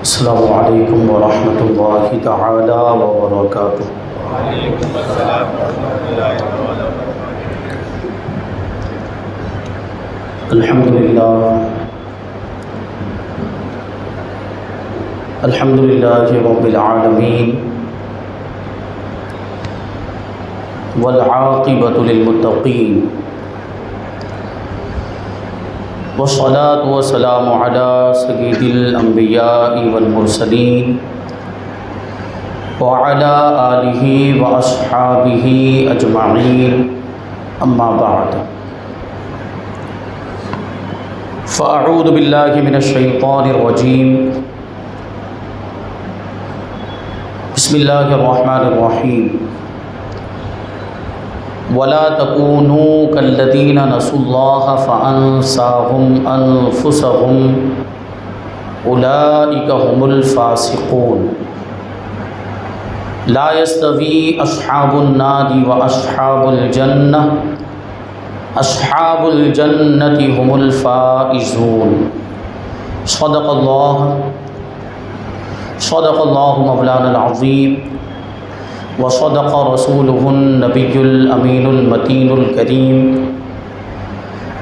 السلام علیکم ورحمۃ اللہ تعالی وبرکاتہ۔ وعلیکم السلام ورحمۃ اللہ وبرکاتہ۔ الحمدللہ رب العالمین والعاقبۃ للمتقین والصلاة والسلام علی سید الانبیاء والمرسلین وعلی آلہ واصحابہ اجمعین، اما بعد فاعوذ باللہ من الشیطان الرجیم، بسم اللہ الرحمن الرحیم۔ وَلَا تَكُونُوا كَالَّذِينَ نَسُوا اللَّهَ فَأَنسَاهُمْ أَنفُسَهُمْ أُولَئِكَ هُمُ الْفَاسِقُونَ۔ لَا يَسْتَوِي أَصْحَابُ النَّارِ وَأَصْحَابُ الْجَنَّةِ أَصْحَابُ الْجَنَّةِ هُمُ الْفَائِزُونَ۔ صدق اللہ مولانا العظیم، وصدق رسوله النبی الامین المتین الکریم،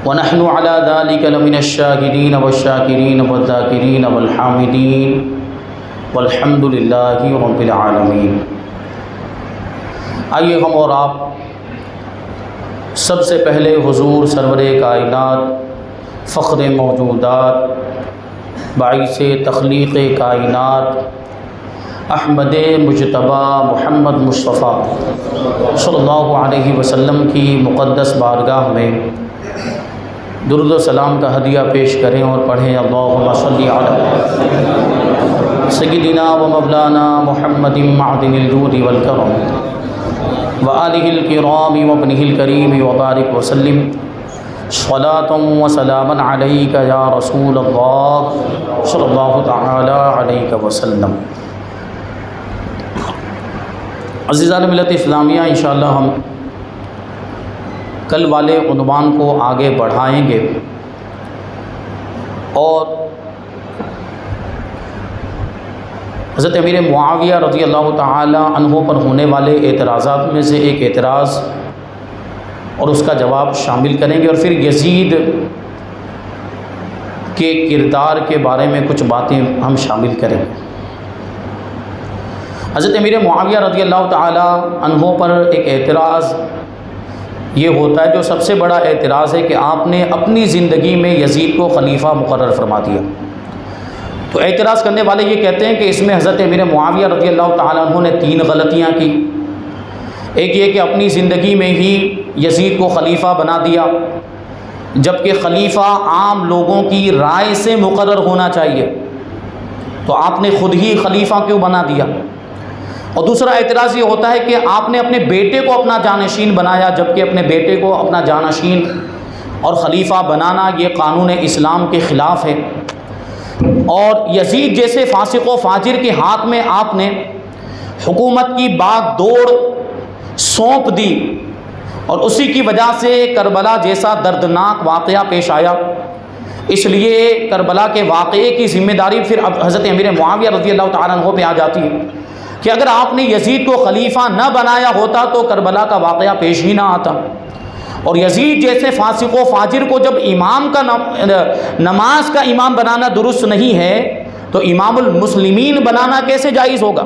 ونحن على ذلك لمن الشاہدین والشاکرین والذاکرین والحامدین، والحمد للہ رب العالمین۔ آئیے ہم اور آپ سب سے پہلے حضور سرور کائنات، فخر موجودات، باعث تخلیق کائنات، احمد مجتبی محمد مصطفیٰ صلی اللہ علیہ وسلم کی مقدس بارگاہ میں درود و سلام کا ہدیہ پیش کریں اور پڑھیں، اللہم صلی علی سیدنا و مولانا محمد معدن الجود والکرم وآلہ الکرام وابنہ الکریم وبارک وسلم، صلاۃ و سلاما علیک یا رسول اللہ صلی اللہ تعالی علیہ وسلم۔ عزیزان ملت اسلامیہ، انشاءاللہ ہم کل والے عنوان کو آگے بڑھائیں گے اور حضرت امیر معاویہ رضی اللہ تعالی عنہ پر ہونے والے اعتراضات میں سے ایک اعتراض اور اس کا جواب شامل کریں گے، اور پھر یزید کے کردار کے بارے میں کچھ باتیں ہم شامل کریں گے۔ حضرت امیر معاویہ رضی اللہ تعالی عنہ پر ایک اعتراض یہ ہوتا ہے، جو سب سے بڑا اعتراض ہے، کہ آپ نے اپنی زندگی میں یزید کو خلیفہ مقرر فرما دیا۔ تو اعتراض کرنے والے یہ کہتے ہیں کہ اس میں حضرت امیر معاویہ رضی اللہ تعالی عنہ نے 3 غلطیاں کی۔ ایک یہ کہ اپنی زندگی میں ہی یزید کو خلیفہ بنا دیا، جبکہ خلیفہ عام لوگوں کی رائے سے مقرر ہونا چاہیے، تو آپ نے خود ہی خلیفہ کیوں بنا دیا۔ اور دوسرا اعتراض یہ ہوتا ہے کہ آپ نے اپنے بیٹے کو اپنا جانشین بنایا، جبکہ اپنے بیٹے کو اپنا جانشین اور خلیفہ بنانا یہ قانون اسلام کے خلاف ہے، اور یزید جیسے فاسق و فاجر کے ہاتھ میں آپ نے حکومت کی باغ دوڑ سونپ دی، اور اسی کی وجہ سے کربلا جیسا دردناک واقعہ پیش آیا۔ اس لیے کربلا کے واقعے کی ذمہ داری پھر اب حضرت امیر معاویہ رضی اللہ تعالیٰ عنہ پہ آ جاتی ہے کہ اگر آپ نے یزید کو خلیفہ نہ بنایا ہوتا تو کربلا کا واقعہ پیش ہی نہ آتا، اور یزید جیسے فاسق و فاجر کو جب امام کا نماز کا امام بنانا درست نہیں ہے تو امام المسلمین بنانا کیسے جائز ہوگا؟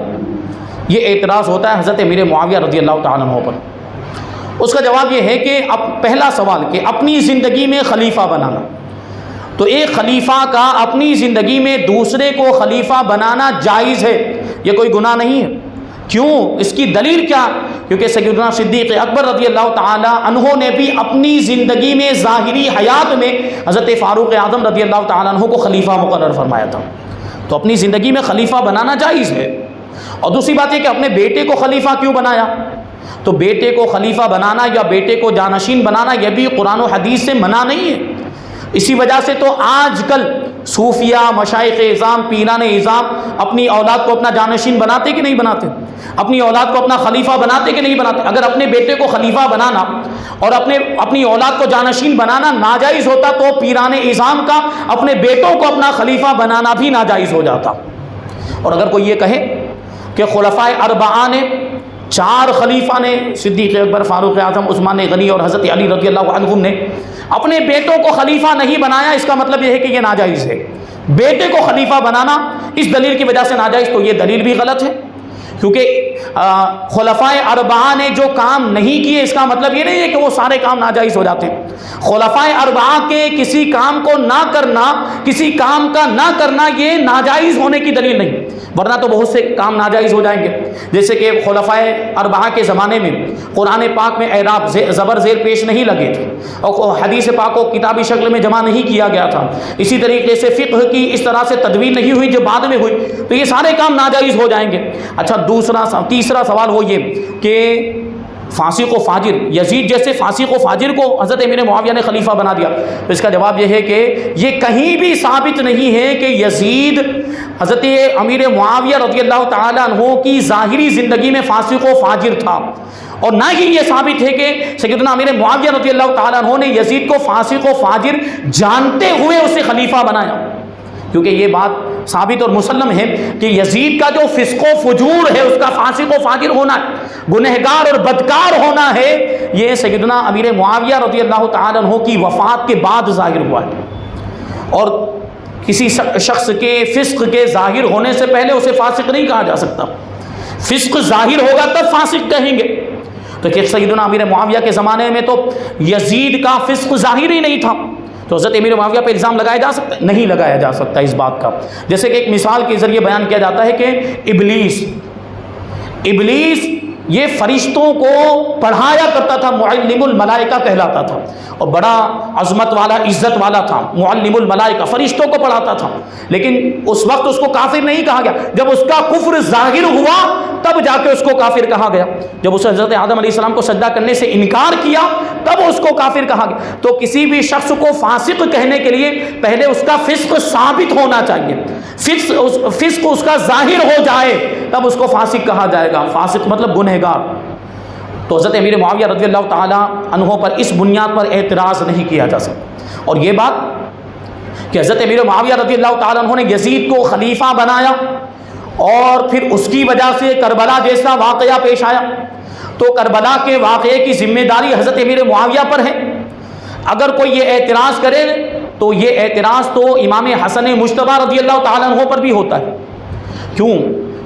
یہ اعتراض ہوتا ہے حضرت امیر معاویہ رضی اللہ تعالیٰ عنہ پر۔ اس کا جواب یہ ہے کہ اب پہلا سوال کہ اپنی زندگی میں خلیفہ بنانا، تو ایک خلیفہ کا اپنی زندگی میں دوسرے کو خلیفہ بنانا جائز ہے، یہ کوئی گناہ نہیں ہے۔ کیوں؟ اس کی دلیل کیا؟ کیونکہ سیدنا صدیق اکبر رضی اللہ تعالی عنہ نے بھی اپنی زندگی میں ظاہری حیات میں حضرت فاروق اعظم رضی اللہ تعالی عنہ کو خلیفہ مقرر فرمایا تھا، تو اپنی زندگی میں خلیفہ بنانا جائز ہے۔ اور دوسری بات یہ کہ اپنے بیٹے کو خلیفہ کیوں بنایا؟ تو بیٹے کو خلیفہ بنانا یا بیٹے کو جانشین بنانا یہ بھی قرآن و حدیث سے منع نہیں ہے۔ اسی وجہ سے تو آج کل صوفیہ، مشائخ اعظام، پیران اعظام اپنی اولاد کو اپنا جانشین بناتے کہ نہیں بناتے؟ اپنی اولاد کو اپنا خلیفہ بناتے کہ نہیں بناتے؟ اگر اپنے بیٹے کو خلیفہ بنانا اور اپنی اولاد کو جانشین بنانا ناجائز ہوتا تو پیران اعظام کا اپنے بیٹوں کو اپنا خلیفہ بنانا بھی ناجائز ہو جاتا۔ اور اگر کوئی یہ کہے کہ خلفائے اربعہ نے، 4 خلیفہ نے، صدیق اکبر، فاروق اعظم، عثمان غنی اور حضرت علی رضی اللہ عنہم نے اپنے بیٹوں کو خلیفہ نہیں بنایا، اس کا مطلب یہ ہے کہ یہ ناجائز ہے۔ بیٹے کو خلیفہ بنانا اس دلیل کی وجہ سے ناجائز، تو یہ دلیل بھی غلط ہے، کیونکہ خلفائے اربعہ نے جو کام نہیں کیے اس کا مطلب یہ نہیں ہے کہ وہ سارے کام ناجائز ہو جاتے ہیں۔ خلفائے اربعہ کے کسی کام کو نہ کرنا، کسی کام کا نہ کرنا یہ ناجائز ہونے کی دلیل نہیں، ورنہ تو بہت سے کام ناجائز ہو جائیں گے۔ جیسے کہ خلفائے اربعہ کے زمانے میں قرآن پاک میں اعراب زبر زیر پیش نہیں لگے تھے، اور حدیث پاک کو کتابی شکل میں جمع نہیں کیا گیا تھا، اسی طریقے سے فقہ کی اس طرح سے تدوین نہیں ہوئی جو بعد میں ہوئی، تو یہ سارے کام ناجائز ہو جائیں گے۔ اچھا، تیسرا سوال وہ یہ کہ فاسق و فاجر، یزید جیسے فاسق و فاجر کو حضرت امیر معاویہ نے خلیفہ بنا دیا، تو اس کا جواب یہ ہے کہ یہ کہیں بھی ثابت نہیں ہے کہ یزید حضرت امیر معاویہ رضی اللہ تعالیٰ عنہ کی ظاہری زندگی میں فاسق و فاجر تھا، اور نہ ہی یہ ثابت ہے کہ سیدنا امیر معاویہ رضی اللہ تعالیٰ عنہ نے یزید کو فاسق و فاجر جانتے ہوئے اسے خلیفہ بنایا، کیونکہ یہ بات ثابت اور مسلم ہے کہ یزید کا جو فسق و فجور ہے، اس کا فاسق و فاجر ہونا، گنہگار اور بدکار ہونا ہے، یہ سیدنا امیر معاویہ رضی اللہ تعالیٰ عنہ کی وفات کے بعد ظاہر ہوا ہے، اور کسی شخص کے فسق کے ظاہر ہونے سے پہلے اسے فاسق نہیں کہا جا سکتا، فسق ظاہر ہوگا تب فاسق کہیں گے۔ تو کہ سیدنا امیر معاویہ کے زمانے میں تو یزید کا فسق ظاہر ہی نہیں تھا، تو حضرت امیر معاویہ پہ الزام لگایا جا سکتا ہے؟ نہیں لگایا جا سکتا اس بات کا۔ جیسے کہ ایک مثال کے ذریعے بیان کیا جاتا ہے کہ ابلیس یہ فرشتوں کو پڑھایا کرتا تھا، معلم الملائکہ کہلاتا تھا، اور بڑا عظمت والا، عزت والا تھا، معلم الملائکہ، فرشتوں کو پڑھاتا تھا، لیکن اس وقت اس کو کافر نہیں کہا گیا، جب اس کا کفر ظاہر ہوا تب جا کے اس کو کافر کہا گیا، جب اس حضرت آدم علیہ السلام کو سجدہ کرنے سے انکار کیا تب اس کو کافر کہا گیا۔ تو کسی بھی شخص کو فاسق کہنے کے لیے پہلے اس کا فسق ثابت ہونا چاہیے، فسق اس کا ظاہر ہو جائے تب اس کو فاسق کہا جائے گا، فاسق مطلب گنہگار۔ تو حضرت امیر معاویہ رضی اللہ تعالی عنہ پر اس بنیاد پر اعتراض نہیں کیا جا سکتا، اور یہ بات کہ حضرت امیر معاویہ رضی اللہ تعالی عنہ نے یزید کو خلیفہ بنایا اور پھر اس کی وجہ سے کربلا جیسا واقعہ پیش آیا، تو کربلا کے واقعے کی ذمہ داری حضرت امیر معاویہ پر ہے۔ اگر کوئی یہ اعتراض کرے تو یہ اعتراض تو امام حسن مجتبی رضی اللہ تعالیٰ عنہ پر بھی ہوتا ہے۔ کیوں؟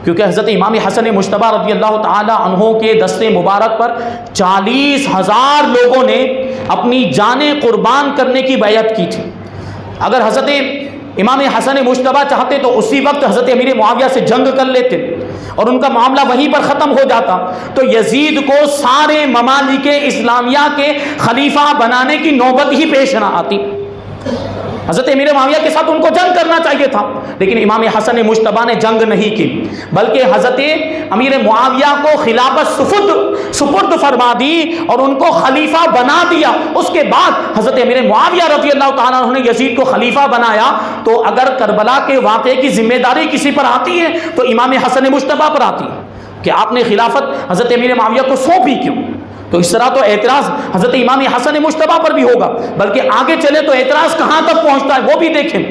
کیونکہ حضرت امام حسن مجتبی رضی اللہ تعالیٰ عنہ کے دست مبارک پر 40,000 لوگوں نے اپنی جانیں قربان کرنے کی بیعت کی تھی۔ اگر حضرت امام حسن مجتبی چاہتے تو اسی وقت حضرت امیر معاویہ سے جنگ کر لیتے اور ان کا معاملہ وہیں پر ختم ہو جاتا، تو یزید کو سارے ممالک اسلامیہ کے خلیفہ بنانے کی نوبت ہی پیش نہ آتی۔ حضرت امیر معاویہ کے ساتھ ان کو جنگ کرنا چاہیے تھا، لیکن امام حسن مجتبی نے جنگ نہیں کی، بلکہ حضرت امیر معاویہ کو خلافت سپرد فرما دی اور ان کو خلیفہ بنا دیا۔ اس کے بعد حضرت امیر معاویہ رضی اللہ تعالیٰ عنہ نے یزید کو خلیفہ بنایا، تو اگر کربلا کے واقعے کی ذمہ داری کسی پر آتی ہے تو امام حسن مجتبی پر آتی ہے کہ آپ نے خلافت حضرت امیر معاویہ کو سونپی کیوں۔ تو اس طرح تو اعتراض حضرت امام حسن مجتبی پر بھی ہوگا، بلکہ آگے چلے تو اعتراض کہاں تک پہنچتا ہے وہ بھی دیکھیں۔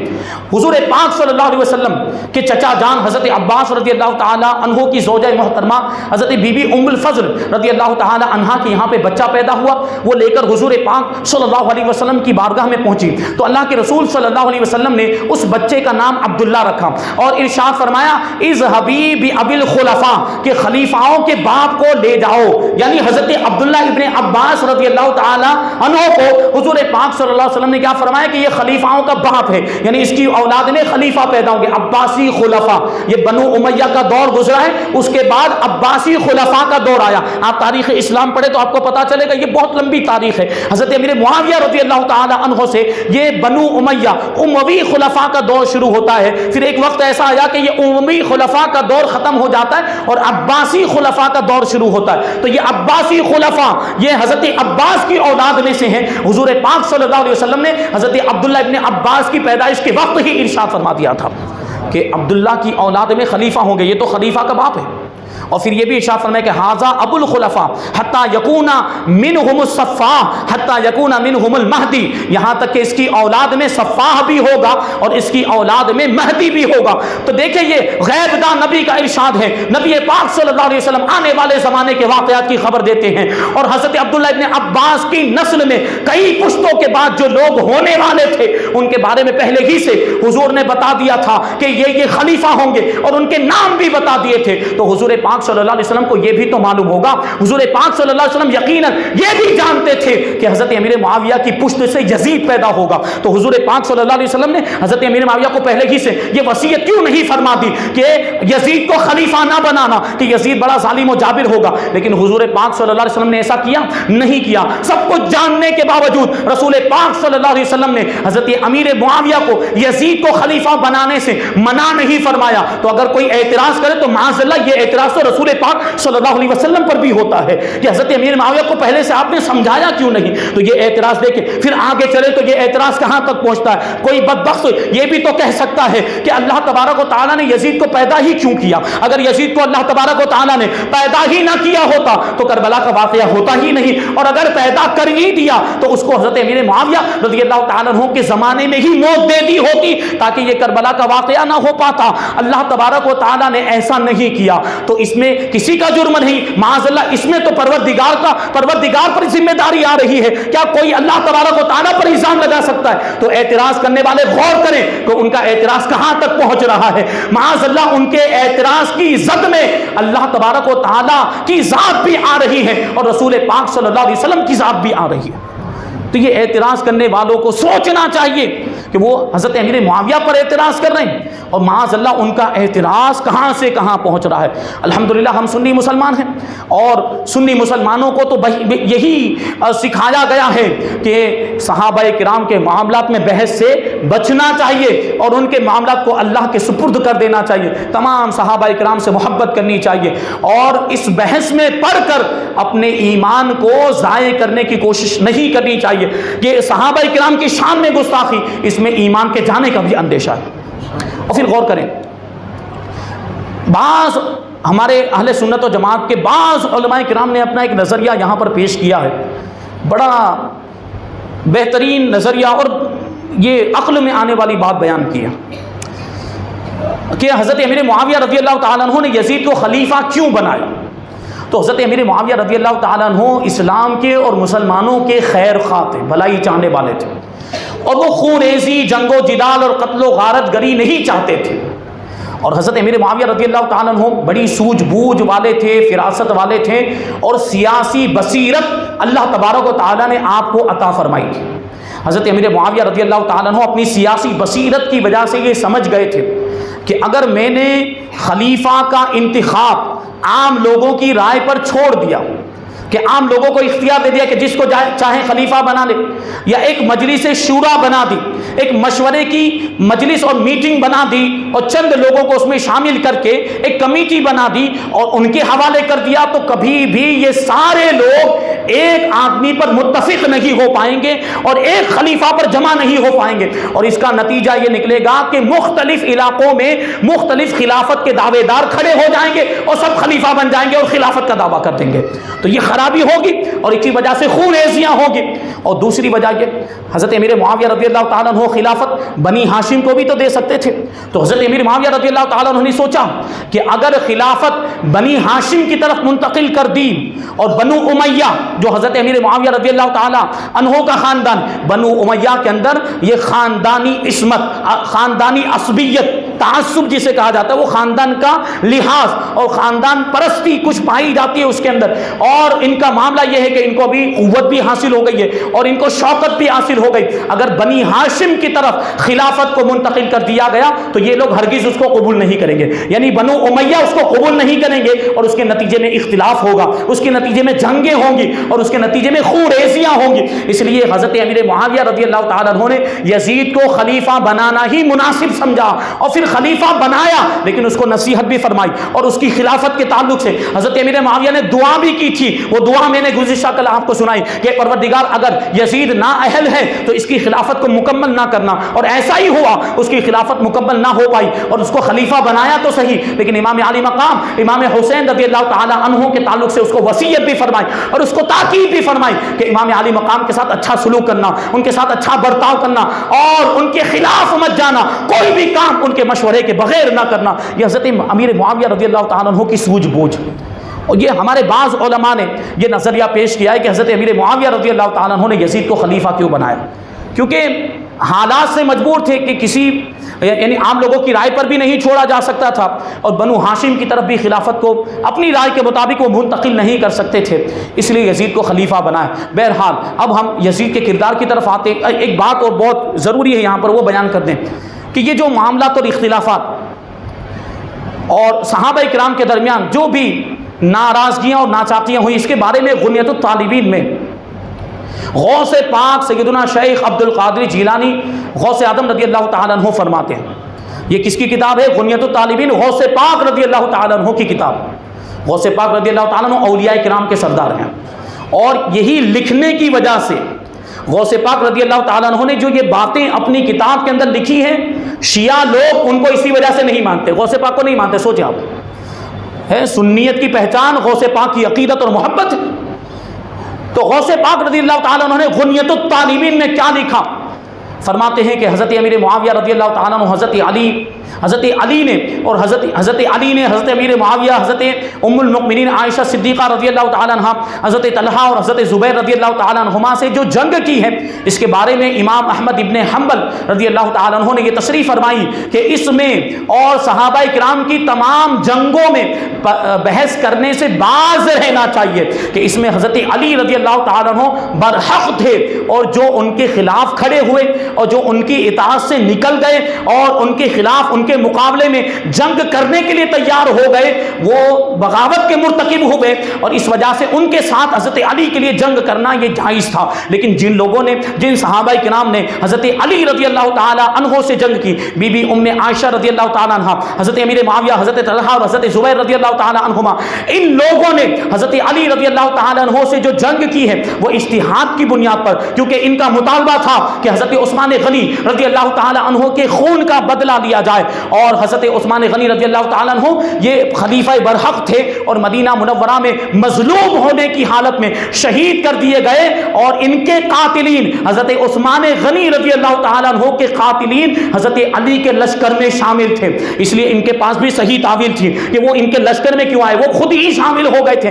حضور پاک صلی اللہ علیہ وسلم کے چچا جان حضرت عباس رضی اللہ تعالی عنہ کی زوجہ محترمہ حضرت بی بی ام الفضل رضی اللہ تعالی عنہا کے یہاں پہ بچہ پیدا ہوا، وہ لے کر حضور پاک صلی اللہ علیہ وسلم کی بارگاہ میں پہنچی، تو اللہ کے رسول صلی اللہ علیہ وسلم نے اس بچے کا نام عبداللہ رکھا اور ارشاد فرمایا اذهبی بابی الخلفاء، کہ خلیفاؤں کے باپ کو لے جاؤ، یعنی حضرت عبداللہ ابن عباس رضی اللہ تعالی عنہ کو حضور پاک صلی اللہ علیہ وسلم نے کیا فرمایا کہ یہ خلیفاؤں کا باپ ہے، یعنی اس کی اولاد میں خلیفہ پیدا ہوں گے، عباسی خلفاء۔ یہ بنو امیہ کا دور گزرا ہے، اس کے بعد عباسی خلفاء کا دور آیا۔ آپ تاریخ اسلام پڑھے تو آپ کو پتا چلے گا یہ بہت لمبی تاریخ ہے۔ حضرت امیر معاویہ رضی اللہ تعالی عنہ سے یہ بنو امیہ اموی خلفاء کا دور شروع ہوتا ہے، پھر ایک وقت ایسا آیا کہ یہ اموی خلفاء کا دور ختم ہو جاتا ہے اور عباسی خلفاء کا دور شروع ہوتا ہے۔ تو یہ عباسی خلفاء یہ حضرت عباس کی اولاد میں سے ہیں۔ حضور پاک صلی اللہ علیہ وسلم نے حضرت عبداللہ ابن عباس کی پیدائش کے وقت ہی ارشاد فرما دیا تھا کہ عبداللہ کی اولاد میں خلیفہ ہوں گے، یہ تو خلیفہ کا باپ ہے، اور پھر یہ بھی ارشاد فرمایا کہ ھذا ابو الخلفاء حتی یکون منہم الصفاح حتی یکون منہم المہدی، یہاں تک کہ اس کی اولاد میں صفاح بھی ہوگا اور اس کی اولاد میں مہدی بھی ہوگا۔ تو دیکھیں یہ غیب دان نبی کا ارشاد ہے، نبی پاک صلی اللہ علیہ وسلم آنے والے زمانے کے واقعات کی خبر دیتے ہیں، اور حضرت عبداللہ ابن عباس کی نسل میں کئی پشتوں کے بعد جو لوگ ہونے والے تھے ان کے بارے میں پہلے ہی سے حضور نے بتا دیا تھا کہ یہ خلیفہ ہوں گے، اور ان کے نام بھی بتا دیے تھے۔ تو حضور پاک صلی اللہ علیہ وسلم کو یہ بھی تو معلوم ہوگا، حضور پاک صلی اللہ علیہ وسلم یقیناً یہ بھی جانتے تھے کہ حضرت امیر معاویہ کی پشت سے یزید پیدا ہوگا۔ تو حضور پاک صلی اللہ علیہ وسلم نے حضرت امیر معاویہ کو پہلے ہی سے یہ وصیت کیوں نہیں فرما دی کہ یزید کو خلیفہ نہ بنانا، کہ یزید بڑا ظالم و جابر ہوگا؟ لیکن حضور پاک صلی اللہ علیہ وسلم نے ایسا کیا نہیں کیا۔ سب کچھ جاننے کے باوجود رسول پاک صلی اللہ علیہ وسلم نے حضرت امیر معاویہ کو یزید کو خلیفہ بنانے سے منع نہیں فرمایا۔ تو اگر کوئی اعتراض کرے تو معاذ اللہ یہ اعتراض تو رسول پاک صلی اللہ علیہ وسلم پر بھی ہوتا ہے کہ حضرت امیر معاویہ کو پہلے سے آپ نے سمجھایا کیوں نہیں؟ تو یہ اعتراض دیکھیں، پھر آگے چلے تو یہ اعتراض کہاں تک پہنچتا ہے؟ کوئی بدبخت یہ بھی تو کہہ سکتا ہے کہ اللہ تبارک و تعالیٰ نے یزید کو پیدا ہی کیوں کیا؟ اگر یزید کو اللہ تبارک و تعالیٰ نے پیدا ہی نہ کیا ہوتا تو کربلا کا واقعہ ہوتا ہی نہیں، اور اگر پیدا کر ہی دیا تو اس کو حضرت امیر معاویہ رضی اللہ تعالیٰ عنہ کے زمانے میں ہی موت دے دی ہوتی تاکہ یہ کربلا کا واقعہ نہ ہو پاتا۔ اللہ تبارک و تعالیٰ نے ایسا نہیں کیا، تو اس میں کسی کا جرم نہیں، معاذ اللہ اس میں تو پروردگار پر ذمہ داری آ رہی ہے۔ کیا کوئی اللہ تبارک و تعالیٰ پر الزام لگا سکتا ہے؟ تو اعتراض کرنے والے غور کریں کہ ان کا اعتراض کہاں تک پہنچ رہا ہے۔ معاذ اللہ ان کے اعتراض کی زد میں اللہ تبارک و تعالیٰ کی ذات بھی آ رہی ہے اور رسول پاک صلی اللہ علیہ وسلم کی ذات بھی آ رہی ہے۔ تو یہ اعتراض کرنے والوں کو سوچنا چاہیے کہ وہ حضرت امیر معاویہ پر اعتراض کر رہے ہیں، اور معاذ اللہ ان کا اعتراض کہاں سے کہاں پہنچ رہا ہے۔ الحمدللہ ہم سنی مسلمان ہیں، اور سنی مسلمانوں کو تو یہی سکھایا گیا ہے کہ صحابہ کرام کے معاملات میں بحث سے بچنا چاہیے اور ان کے معاملات کو اللہ کے سپرد کر دینا چاہیے، تمام صحابہ کرام سے محبت کرنی چاہیے، اور اس بحث میں پڑھ کر اپنے ایمان کو ضائع کرنے کی کوشش نہیں کرنی چاہیے۔ یہ صحابہ کرام کی شان میں گستاخی، اس میں ایمان کے جانے کا بھی اندیشہ ہے۔ اور پھر غور کریں، بعض ہمارے اہل سنت و جماعت کے بعض علماء کرام نے اپنا ایک نظریہ یہاں پر پیش کیا ہے، بڑا بہترین نظریہ، اور یہ عقل میں آنے والی بات بیان کی ہے کہ حضرت امیر معاویہ رضی اللہ تعالیٰ عنہ نے یزید کو خلیفہ کیوں بنایا؟ تو حضرت امیر معاویہ رضی اللہ تعالیٰ عنہ اسلام کے اور مسلمانوں کے خیر خواہ تھے، بھلائی چاہنے والے تھے، اور وہ خونریزی، جنگ و جدال اور قتل و غارت گری نہیں چاہتے تھے۔ اور حضرت امیر معاویہ رضی اللہ تعالیٰ عنہ بڑی سوجھ بوجھ والے تھے، فراست والے تھے، اور سیاسی بصیرت اللہ تبارک و تعالیٰ نے آپ کو عطا فرمائی تھی۔ حضرت امیر معاویہ رضی اللہ تعالیٰ عنہ اپنی سیاسی بصیرت کی وجہ سے یہ سمجھ گئے تھے کہ اگر میں نے خلیفہ کا انتخاب عام لوگوں کی رائے پر چھوڑ دیا، کہ عام لوگوں کو اختیار دے دیا کہ جس کو چاہیں خلیفہ بنا لے، یا ایک مجلس شورا بنا دی، ایک مشورے کی مجلس اور میٹنگ بنا دی، اور چند لوگوں کو اس میں شامل کر کے ایک کمیٹی بنا دی اور ان کے حوالے کر دیا، تو کبھی بھی یہ سارے لوگ ایک آدمی پر متفق نہیں ہو پائیں گے اور ایک خلیفہ پر جمع نہیں ہو پائیں گے، اور اس کا نتیجہ یہ نکلے گا کہ مختلف علاقوں میں مختلف خلافت کے دعوے دار کھڑے ہو جائیں گے اور سب خلیفہ بن جائیں گے اور خلافت کا دعویٰ کر دیں گے۔ تو یہ خرابی ہوگی اور اسی وجہ سے خونریزیاں ہوگی۔ اور دوسری وجہ یہ، حضرت امیر معاویہ رضی اللہ تعالیٰ عنہ خلافت بنی ہاشم کو بھی تو دے سکتے تھے، تو حضرت امیر معاویہ رضی اللہ تعالیٰ عنہ نے سوچا کہ اگر خلافت بنی ہاشم کی طرف منتقل کر دی، اور بنو امیہ جو حضرت امیر معاویہ رضی اللہ تعالیٰ عنہ کا خاندان، بنو امیہ کے اندر یہ خاندانی عصمت، خاندانی عصبیت، تعصب جسے کہا جاتا ہے، وہ خاندان کا لحاظ اور خاندان پرستی کچھ پائی جاتی ہے اس کے اندر، اور ان کا معاملہ یہ ہے کہ ان کو بھی قوت بھی حاصل ہو گئی ہے اور ان کو شوکت بھی حاصل ہو گئی۔ اگر بنی ہاشم کی طرف خلافت کو منتقل کر دیا گیا تو یہ لوگ ہرگز اس کو قبول نہیں کریں گے، یعنی بنو امیہ اس کو قبول نہیں کریں گے، اور اس کے نتیجے میں اختلاف ہوگا، اس کے نتیجے میں جنگیں ہوں گی، اور اس کے نتیجے میں خونریزیاں ہوں گی۔ اس لیے حضرت امیر معاویہ رضی اللہ تعالیٰ عنہ نے یزید کو خلیفہ بنانا ہی مناسب سمجھا، اور پھر خلیفہ بنایا لیکن اس کو نصیحت بھی فرمائی، اور اس کی خلافت کے تعلق سے حضرت امیر معاویہ نے دعا بھی کی تھی. وہ دعا میں نے گزشتہ کل آپ کو سنائی کہ پروردگار اگر یزید نااہل ہے تو اس کی خلافت کو مکمل نہ کرنا، اور ایسا ہی ہوا، اس کی خلافت مکمل نہ ہو پائی اور اس کو خلیفہ بنایا تو صحیح لیکن امام علی مقام امام حسین رضی اللہ تعالی عنہ کے تعلق سے اس کو وصیت بھی فرمائی اور اس کو تاکید بھی فرمائی کہ امام علی مقام کے ساتھ اچھا سلوک کرنا، ان کے ساتھ اچھا برتاؤ کرنا اور ان کے خلاف مت جانا، کوئی بھی کام ان کے مشورے کے بغیر نہ کرنا. یہ حضرت امیر معاویہ رضی اللہ تعالیٰ عنہ کی سوجھ بوجھ. اور یہ ہمارے بعض علماء نے یہ نظریہ پیش کیا ہے کہ حضرت امیر معاویہ رضی اللہ تعالیٰ عنہ نے یزید کو خلیفہ کیوں بنایا، کیونکہ حالات سے مجبور تھے کہ کسی یعنی عام لوگوں کی رائے پر بھی نہیں چھوڑا جا سکتا تھا، اور بنو ہاشم کی طرف بھی خلافت کو اپنی رائے کے مطابق وہ منتقل نہیں کر سکتے تھے، اس لیے یزید کو خلیفہ بنایا. بہرحال اب ہم یزید کے کردار کی طرف آتے. ایک بات اور بہت ضروری ہے یہاں پر وہ بیان کر دیں کہ یہ جو معاملات اور اختلافات اور صحابہ کرام کے درمیان جو بھی ناراضگیاں اور ناچاکیاں ہوئی، اس کے بارے میں غنیۃ الطالبین میں غوث پاک سیدنا شیخ عبد القادر جیلانی غوث اعظم رضی اللہ تعالیٰ عنہ فرماتے ہیں. یہ کس کی کتاب ہے؟ غنیۃ الطالبین، غوث پاک رضی اللہ تعالیٰ عنہ کی کتاب. غوث پاک رضی اللہ تعالیٰ عنہ اولیاء کرام کے سردار ہیں، اور یہی لکھنے کی وجہ سے غوث پاک رضی اللہ تعالیٰ عنہ نے جو یہ باتیں اپنی کتاب کے اندر لکھی ہیں، شیعہ لوگ ان کو اسی وجہ سے نہیں مانتے، غوث پاک کو نہیں مانتے. سوچیں آپ، ہے سنیت کی پہچان غوث پاک کی عقیدت اور محبت. تو غوث پاک رضی اللہ تعالیٰ عنہ نے غنیۃ الطالبین میں کیا لکھا؟ فرماتے ہیں کہ حضرت امیر معاویہ رضی اللہ تعالیٰ عنہ حضرت علی نے اور حضرت امیر معاویہ، حضرت ام المؤمنین عائشہ صدیقہ رضی اللہ تعالیٰ عنہ، حضرت طلحہ اور حضرت زبیر رضی اللہ تعالیٰ عنہما سے جو جنگ کی ہے، اس کے بارے میں امام احمد ابن حنبل رضی اللہ تعالیٰ عنہ نے یہ تشریح فرمائی کہ اس میں اور صحابہ کرام کی تمام جنگوں میں بحث کرنے سے باز رہنا چاہیے کہ اس میں حضرت علی رضی اللہ تعالیٰ عنہ برحق تھے، اور جو ان کے خلاف کھڑے ہوئے اور جو ان کی اطاعت سے نکل گئے اور ان کے خلاف ان کے مقابلے میں جنگ کرنے کے لیے تیار ہو گئے، وہ بغاوت کے مرتکب ہو گئے، اور اس وجہ سے ان کے ساتھ حضرت علی کے لیے جنگ کرنا یہ جائز تھا. لیکن جن صحابہ کرام نے حضرت علی رضی اللہ تعالیٰ عنہ سے جنگ کی، بی بی ام عائشہ رضی اللہ تعالیٰ عنہ، حضرت امیر معاویہ، حضرت طلحہ اور حضرت زبیر رضی اللہ تعالیٰ عنہما، ان لوگوں نے حضرت علی رضی اللہ تعالیٰ عنہ سے جو جنگ کی ہے وہ اجتہاد کی بنیاد پر، کیونکہ ان کا مطالبہ تھا کہ حضرت عثمان غنی رضی اللہ تعالیٰ عنہ کے خون کا بدلہ لیا جائے، اور حضرت عثمان غنی رضی اللہ تعالیٰ عنہ یہ خلیفہ برحق تھے اور مدینہ منورہ میں مظلوم ہونے کی حالت میں شہید کر دیے گئے، اور ان کے قاتلین حضرت عثمان غنی رضی اللہ تعالیٰ عنہ کے قاتلین حضرت علی کے لشکر میں شامل تھے. اس لیے ان کے پاس بھی صحیح تعویل تھی کہ وہ ان کے لشکر میں کیوں آئے، وہ خود ہی شامل ہو گئے تھے،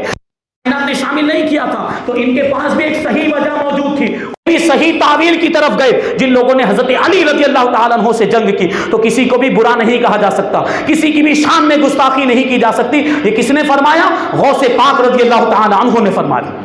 نے شامل نہیں کیا تھا، تو ان کے پاس بھی ایک صحیح وجہ موجود تھی، بھی صحیح تعویل کی طرف گئے. جن لوگوں نے حضرت علی رضی اللہ تعالیٰ عنہ سے جنگ کی تو کسی کو بھی برا نہیں کہا جا سکتا، کسی کی بھی شان میں گستاخی نہیں کی جا سکتی. یہ کس نے فرمایا؟ غوث پاک رضی اللہ تعالیٰ عنہ نے فرمایا.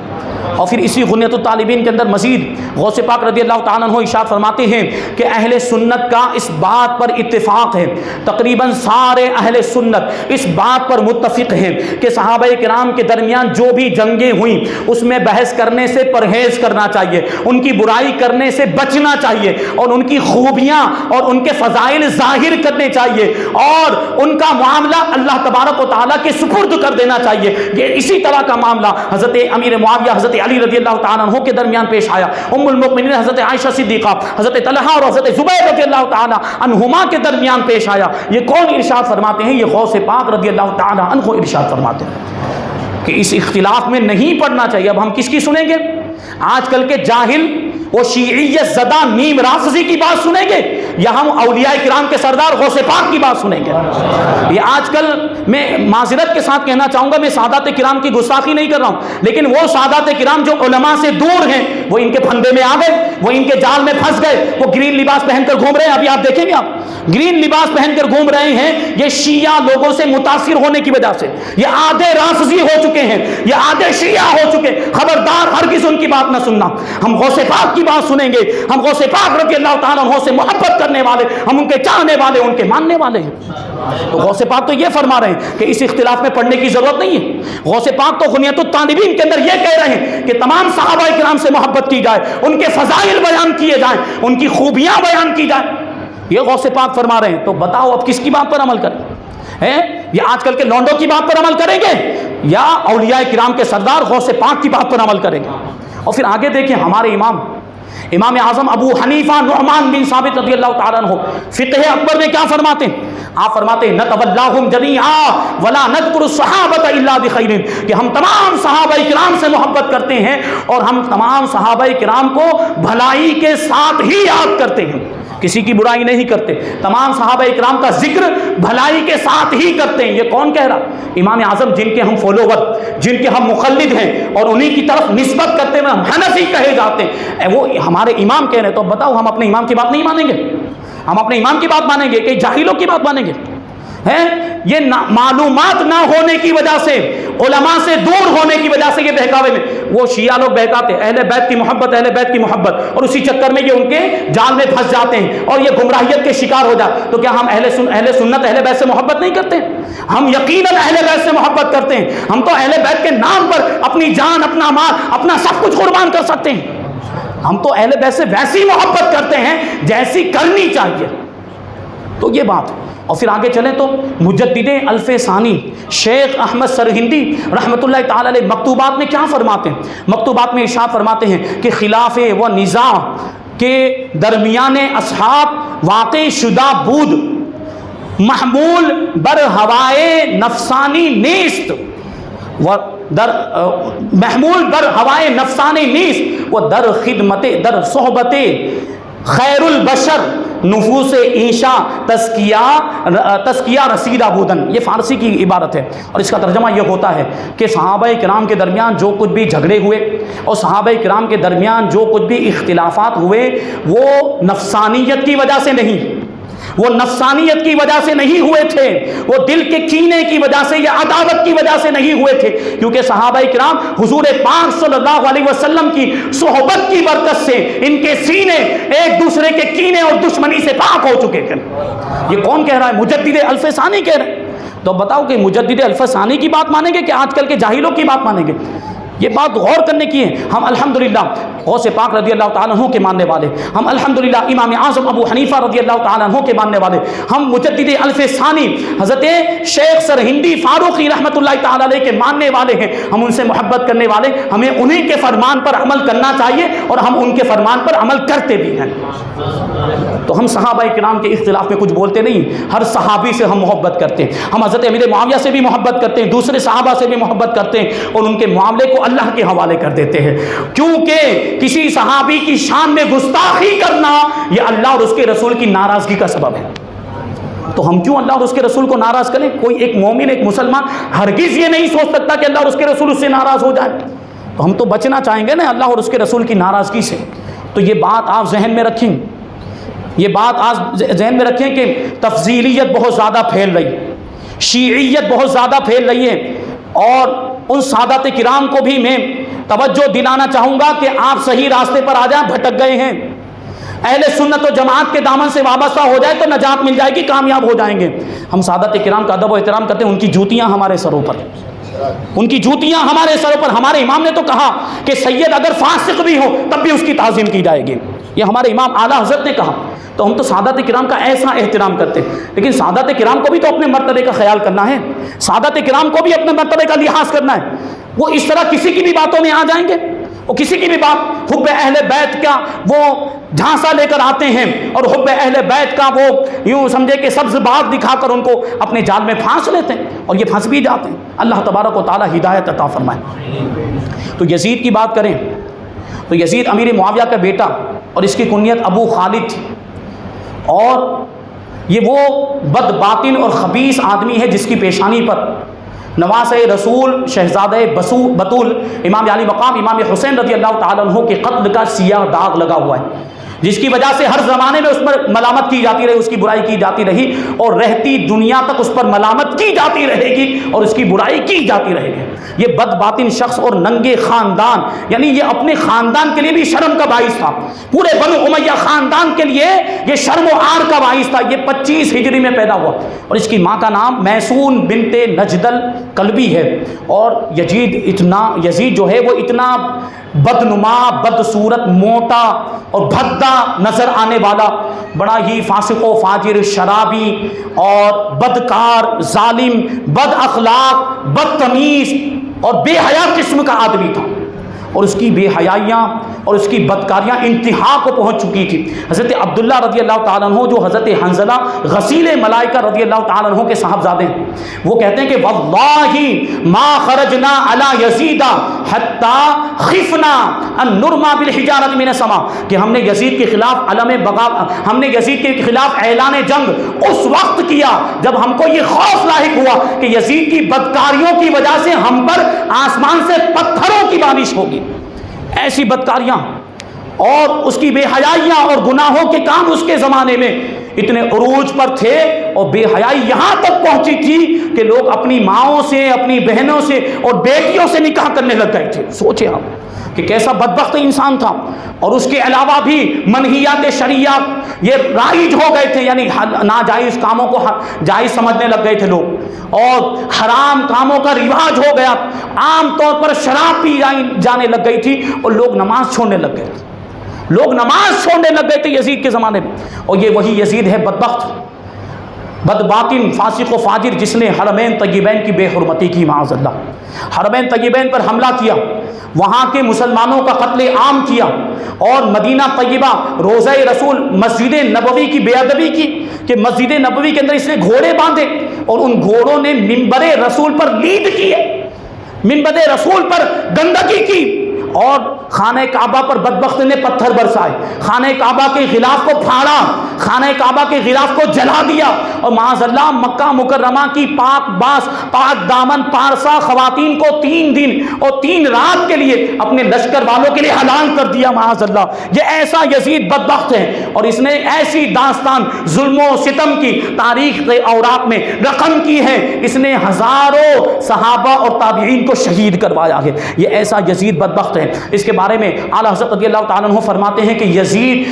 اور پھر اسی غنیۃ الطالبین کے اندر مزید غوث پاک رضی اللہ تعالیٰ عنہ ارشاد فرماتے ہیں کہ اہل سنت کا اس بات پر اتفاق ہے، تقریباً سارے اہل سنت اس بات پر متفق ہیں کہ صحابہ کرام کے درمیان جو بھی جنگیں ہوئیں اس میں بحث کرنے سے پرہیز کرنا چاہیے، ان کی برائی کرنے سے بچنا چاہیے، اور ان کی خوبیاں اور ان کے فضائل ظاہر کرنے چاہیے، اور ان کا معاملہ اللہ تبارک و تعالیٰ کے سپرد کر دینا چاہیے. یہ اسی طرح کا معاملہ حضرت امیر معاویہ، حضرت علی رضی اللہ تعالیٰ عنہ کے درمیان پیش آیا. ام المؤمنین حضرت عائشہ صدیقہ، حضرت طلحہ اور حضرت زبیر رضی اللہ تعالیٰ عنہما کے درمیان پیش آیا. یہ کون ارشاد فرماتے ہیں؟ یہ غوث پاک رضی اللہ تعالیٰ عنہ ارشاد فرماتے ہیں کہ اس اختلاف میں نہیں پڑنا چاہیے. اب ہم کس کی سنیں گے؟ آج کل کے جاہل وہ شیعیت زدہ نیم رافضی کی بات سنیں گے یا ہم اولیاء کرام کے سردار غوث پاک کی بات سنیں گے؟ یہ آج کل میں معذرت کے ساتھ کہنا چاہوں گا، میں سادات کرام کی گستاخی نہیں کر رہا ہوں، لیکن وہ سادات کرام جو علماء سے دور ہیں وہ ان کے پھندے میں آ گئے، وہ ان کے جال میں پھنس گئے. وہ گرین لباس پہن کر گھوم رہے ہیں، ابھی آپ دیکھیں گے، آپ گرین لباس پہن کر گھوم رہے ہیں. یہ شیعہ لوگوں سے متاثر ہونے کی وجہ سے یہ آدھے رافضی ہو چکے ہیں، یہ آدھے شیعہ ہو چکے. خبردار، ہرگز ان کی بات نہ سننا. ہم غوث پاک کی بات سنیں گے، ہم غوث پاک رضی اللہ تعالیٰ عنہ سے محبت کرنے والے، ہم ان کے چاہنے والے، ان کے ماننے والے ہیں. تو غوث پاک تو یہ فرما رہے ہیں کہ اس اختلاف میں پڑھنے کی ضرورت نہیں ہے. غوث پاک تو غنیۃ الطالبین کے اندر یہ کہہ رہے ہیں کہ تمام صحابہ کرام سے محبت کی جائے، ان کے فضائل بیان کیے جائیں، ان کی خوبیاں بیان کی جائیں. یہ غوث پاک فرما رہے ہیں، تو بتاؤ اب کس کی بات پر عمل کریں؟ یہ آج کل کے لونڈوں کی بات پر عمل کریں گے یا اولیاء کرام کے سردار غوث پاک کی بات پر عمل کریں گے؟ اور پھر آگے دیکھیں ہمارے امام اعظم ابو حنیفہ نعمان بن ثابت رضی اللہ تعالیٰ عنہ فقہ اکبر میں کیا فرماتے ہیں؟ آپ فرماتے ہیں نتولاہم جمیعا ولا نذکر الصحابۃ الا بخیر، کہ ہم تمام صحابہ کرام سے محبت کرتے ہیں اور ہم تمام صحابہ کرام کو بھلائی کے ساتھ ہی یاد کرتے ہیں، کسی کی برائی نہیں کرتے، تمام صحابہ کرام کا ذکر بھلائی کے ساتھ ہی کرتے ہیں۔ یہ کون کہہ رہا؟ امام اعظم، جن کے ہم فالوور، جن کے ہم مقلد ہیں اور انہی کی طرف نسبت کرتے ہوئے ہم حنفی کہے جاتے ہیں، وہ ہمارے امام کہہ رہے ہیں۔ تو بتاؤ ہم اپنے امام کی بات نہیں مانیں گے؟ ہم اپنے امام کی بات مانیں گے کہ جاہلوں کی بات مانیں گے؟ یہ معلومات نہ ہونے کی وجہ سے، علماء سے دور ہونے کی وجہ سے یہ بہکاوے میں وہ شیعہ لوگ بہکاتے ہیں اہل بیت کی محبت، اہل بیت کی محبت، اور اسی چکر میں یہ ان کے جال میں پھنس جاتے ہیں اور یہ گمراہیت کے شکار ہو جاتے۔ تو کیا ہم اہل سنت اہل بیت سے محبت نہیں کرتے؟ ہم یقیناً اہل بیت سے محبت کرتے ہیں۔ ہم تو اہل بیت کے نام پر اپنی جان، اپنا مال، اپنا سب کچھ قربان کر سکتے ہیں۔ ہم تو اہل بیت سے ویسی محبت کرتے ہیں جیسی کرنی چاہیے۔ تو یہ بات ہے۔ اور پھر آگے چلیں تو مجدد الف ثانی شیخ احمد سرہندی رحمۃ اللہ تعالی علیہ مکتوبات میں کیا فرماتے ہیں؟ مکتوبات میں ارشاد فرماتے ہیں کہ خلاف و نزاع کے درمیان اصحاب واقع شدہ بود محمول بر ہوائے نفسانی نیست محمول بر ہوائے نفسانی نیست و در خدمت در صحبت خیر البشر نفوس عیشا تزکیہ رسیدہ بودن۔ یہ فارسی کی عبارت ہے اور اس کا ترجمہ یہ ہوتا ہے کہ صحابہ کرام کے درمیان جو کچھ بھی جھگڑے ہوئے اور صحابہ کرام کے درمیان جو کچھ بھی اختلافات ہوئے وہ نفسانیت کی وجہ سے نہیں، وہ نفسانیت کی وجہ سے نہیں ہوئے تھے، وہ دل کے کینے کی وجہ سے یا عداوت کی وجہ سے نہیں ہوئے تھے، کیونکہ صحابہ کرام حضور پاک صلی اللہ علیہ وسلم کی صحبت کی برکت سے ان کے سینے ایک دوسرے کے کینے اور دشمنی سے پاک ہو چکے تھے۔ یہ کون کہہ رہا ہے؟ مجدد الف ثانی کہہ رہے ہیں۔ تو بتاؤ کہ مجدد الف ثانی کی بات مانیں گے کہ آج کل کے جاہلوں کی بات مانیں گے؟ یہ بات غور کرنے کی ہے۔ ہم الحمدللہ غوث پاک رضی اللہ تعالیٰ عنہ کے ماننے والے، ہم الحمدللہ امام اعظم ابو حنیفہ رضی اللہ تعالیٰ عنہ کے ماننے والے، ہم مجدد الف ثانی حضرت شیخ سرہندی فاروقی رحمۃ اللہ تعالیٰ علیہ کے ماننے والے ہیں، ہم ان سے محبت کرنے والے، ہمیں انہی کے فرمان پر عمل کرنا چاہیے اور ہم ان کے فرمان پر عمل کرتے بھی ہیں۔ تو ہم صحابہ کرام کے اختلاف میں کچھ بولتے نہیں، ہر صحابی سے ہم محبت کرتے ہیں، ہم حضرت امیر معاویہ سے بھی محبت کرتے ہیں، دوسرے صحابہ سے بھی محبت کرتے ہیں اور ان کے معاملے کو اللہ کے حوالے کر دیتے ہیں، کیونکہ کسی صحابی کی شان میں گستاخی کرنا یہ اللہ اور اس کے رسول کی ناراضگی کا سبب ہے۔ تو ہم کیوں اللہ اور اس کے رسول کو ناراض کریں؟ کوئی ایک مومن، ایک مسلمان ہرگز یہ نہیں سوچ سکتا کہ اللہ اور اس کے رسول اس سے ناراض ہو جائے۔ تو ہم تو بچنا چاہیں گے نا اللہ اور اس کے رسول کی ناراضگی سے۔ تو یہ بات آپ ذہن میں رکھیں، یہ بات آپ ذہن میں رکھیں کہ تفضیلیت بہت زیادہ پھیل رہی، شیعیت بہت زیادہ پھیل رہی ہے، اور ان سادات کرام کو بھی میں توجہ دلانا چاہوں گا کہ آپ صحیح راستے پر آ جائیں، بھٹک گئے ہیں۔ اہل سنت و جماعت کے دامن سے وابستہ ہو جائے تو نجات مل جائے گی، کامیاب ہو جائیں گے۔ ہم سادات کرام کا ادب و احترام کرتے ہیں، ان کی جوتیاں ہمارے سروں پر، ان کی جوتیاں ہمارے سروں پر۔ ہمارے امام نے تو کہا کہ سید اگر فاسق بھی ہو تب بھی اس کی تعظیم کی جائے گی، یہ ہمارے امام اعلیٰ حضرت نے کہا۔ تو ہم تو سادات کرام کا ایسا احترام کرتے ہیں، لیکن سادات کرام کو بھی تو اپنے مرتبے کا خیال کرنا ہے، سادات کرام کو بھی اپنے مرتبے کا لحاظ کرنا ہے۔ وہ اس طرح کسی کی بھی باتوں میں آ جائیں گے، وہ کسی کی بھی بات حب اہل بیت کا وہ جھانسا لے کر آتے ہیں اور حب اہل بیت کا وہ یوں سمجھے کہ سبز باغ دکھا کر ان کو اپنے جال میں پھانس لیتے ہیں اور یہ پھنس بھی جاتے ہیں۔ اللہ تبارک و تعالی ہدایت عطا فرمائے۔ تو یزید کی بات کریں تو یزید امیر معاویہ کا بیٹا اور اس کی کنیت ابو خالد تھی، اور یہ وہ بد باطن اور خبیث آدمی ہے جس کی پیشانی پر نواز رسول شہزادہ بطول امام علی مقام امام حسین رضی اللہ تعالیٰ عنہ کے قتل کا سیاہ داغ لگا ہوا ہے، جس کی وجہ سے ہر زمانے میں اس پر ملامت کی جاتی رہی، اس کی برائی کی جاتی رہی اور رہتی دنیا تک اس پر ملامت کی جاتی رہے گی اور اس کی برائی کی جاتی رہے گی۔ یہ بد باطن شخص اور ننگے خاندان، یعنی یہ اپنے خاندان کے لیے بھی شرم کا باعث تھا، پورے بنو امیہ خاندان کے لیے یہ شرم و عار کا باعث تھا۔ یہ 25 ہجری میں پیدا ہوا اور اس کی ماں کا نام میسون بنت نجدل کلبی ہے، اور یزید جو ہے وہ اتنا بدنما، بدصورت، موٹا اور بھدا نظر آنے والا بڑا ہی فاسق و فاجر، شرابی اور بدکار، ظالم، بد اخلاق، بدتمیز اور بے حیا قسم کا آدمی تھا، اور اس کی بے حیائیاں اور اس کی بدکاریاں انتہا کو پہنچ چکی تھی۔ حضرت عبداللہ رضی اللہ تعالیٰ عنہ جو حضرت حنظلہ غسیل ملائکہ رضی اللہ تعالیٰ عنہ کے صاحبزادے ہیں، وہ کہتے ہیں کہ واللہ ما خرجنا علی یزید حتی خفنا ان نرما بالحجارۃ من السماء، کہ ہم نے یزید کے خلاف ہم نے یزید کے خلاف اعلان جنگ اس وقت کیا جب ہم کو یہ خوف لاحق ہوا کہ یزید کی بدکاریوں کی وجہ سے ہم پر آسمان سے پتھروں کی بارش ہوگی۔ ایسی بدکاریاں اور اس کی بے حیائیاں اور گناہوں کے کام اس کے زمانے میں اتنے عروج پر تھے، اور بے حیائی یہاں تک پہنچی تھی کہ لوگ اپنی ماؤں سے، اپنی بہنوں سے اور بیٹیوں سے نکاح کرنے لگ گئے تھے۔ سوچے آپ کہ کیسا بدبخت انسان تھا۔ اور اس کے علاوہ بھی منہیات شرعیہ یہ رائج ہو گئے تھے، یعنی ناجائز کاموں کو جائز سمجھنے لگ گئے تھے لوگ، اور حرام کاموں کا رواج ہو گیا۔ عام طور پر شراب پی جانے لگ گئی تھی، اور لوگ نماز چھوڑنے لگ گئے تھے، لوگ نماز چھوڑنے لگ گئے تھے یزید کے زمانے میں۔ اور یہ وہی یزید ہے بدبخت، بدباطن، فاسق و فاجر، جس نے حرمین طیبین کی بے حرمتی کی، معاذ اللہ۔ حرمین طیبین پر حملہ کیا، وہاں کے مسلمانوں کا قتل عام کیا، اور مدینہ طیبہ، روضہ رسول، مسجد نبوی کی بے ادبی کی کہ مسجد نبوی کے اندر اس نے گھوڑے باندھے، اور ان گھوڑوں نے منبر رسول پر لید کی ہے، منبر رسول پر گندگی کی، اور خانہ کعبہ پر بدبخت نے پتھر برسائے، خانہ کعبہ کے غلاف کو پھاڑا، خانہ کعبہ کے غلاف کو جلا دیا، اور معاذ اللہ مکہ مکرمہ کی پاک باس، پاک دامن پارسا خواتین کو 3 دن اور 3 رات کے لیے اپنے لشکر والوں کے لیے حلال کر دیا، معاذ اللہ۔ یہ ایسا یزید بدبخت ہے، اور اس نے ایسی داستان ظلم و ستم کی تاریخ اوراق میں رقم کی ہے، اس نے ہزاروں صحابہ اور تابعین کو شہید کروایا ہے۔ یہ ایسا یزید بدبخت ہے۔ اس کے بارے میں اعلیٰ حضرت رضی اللہ تعالیٰ عنہ فرماتے ہیں کہ یزید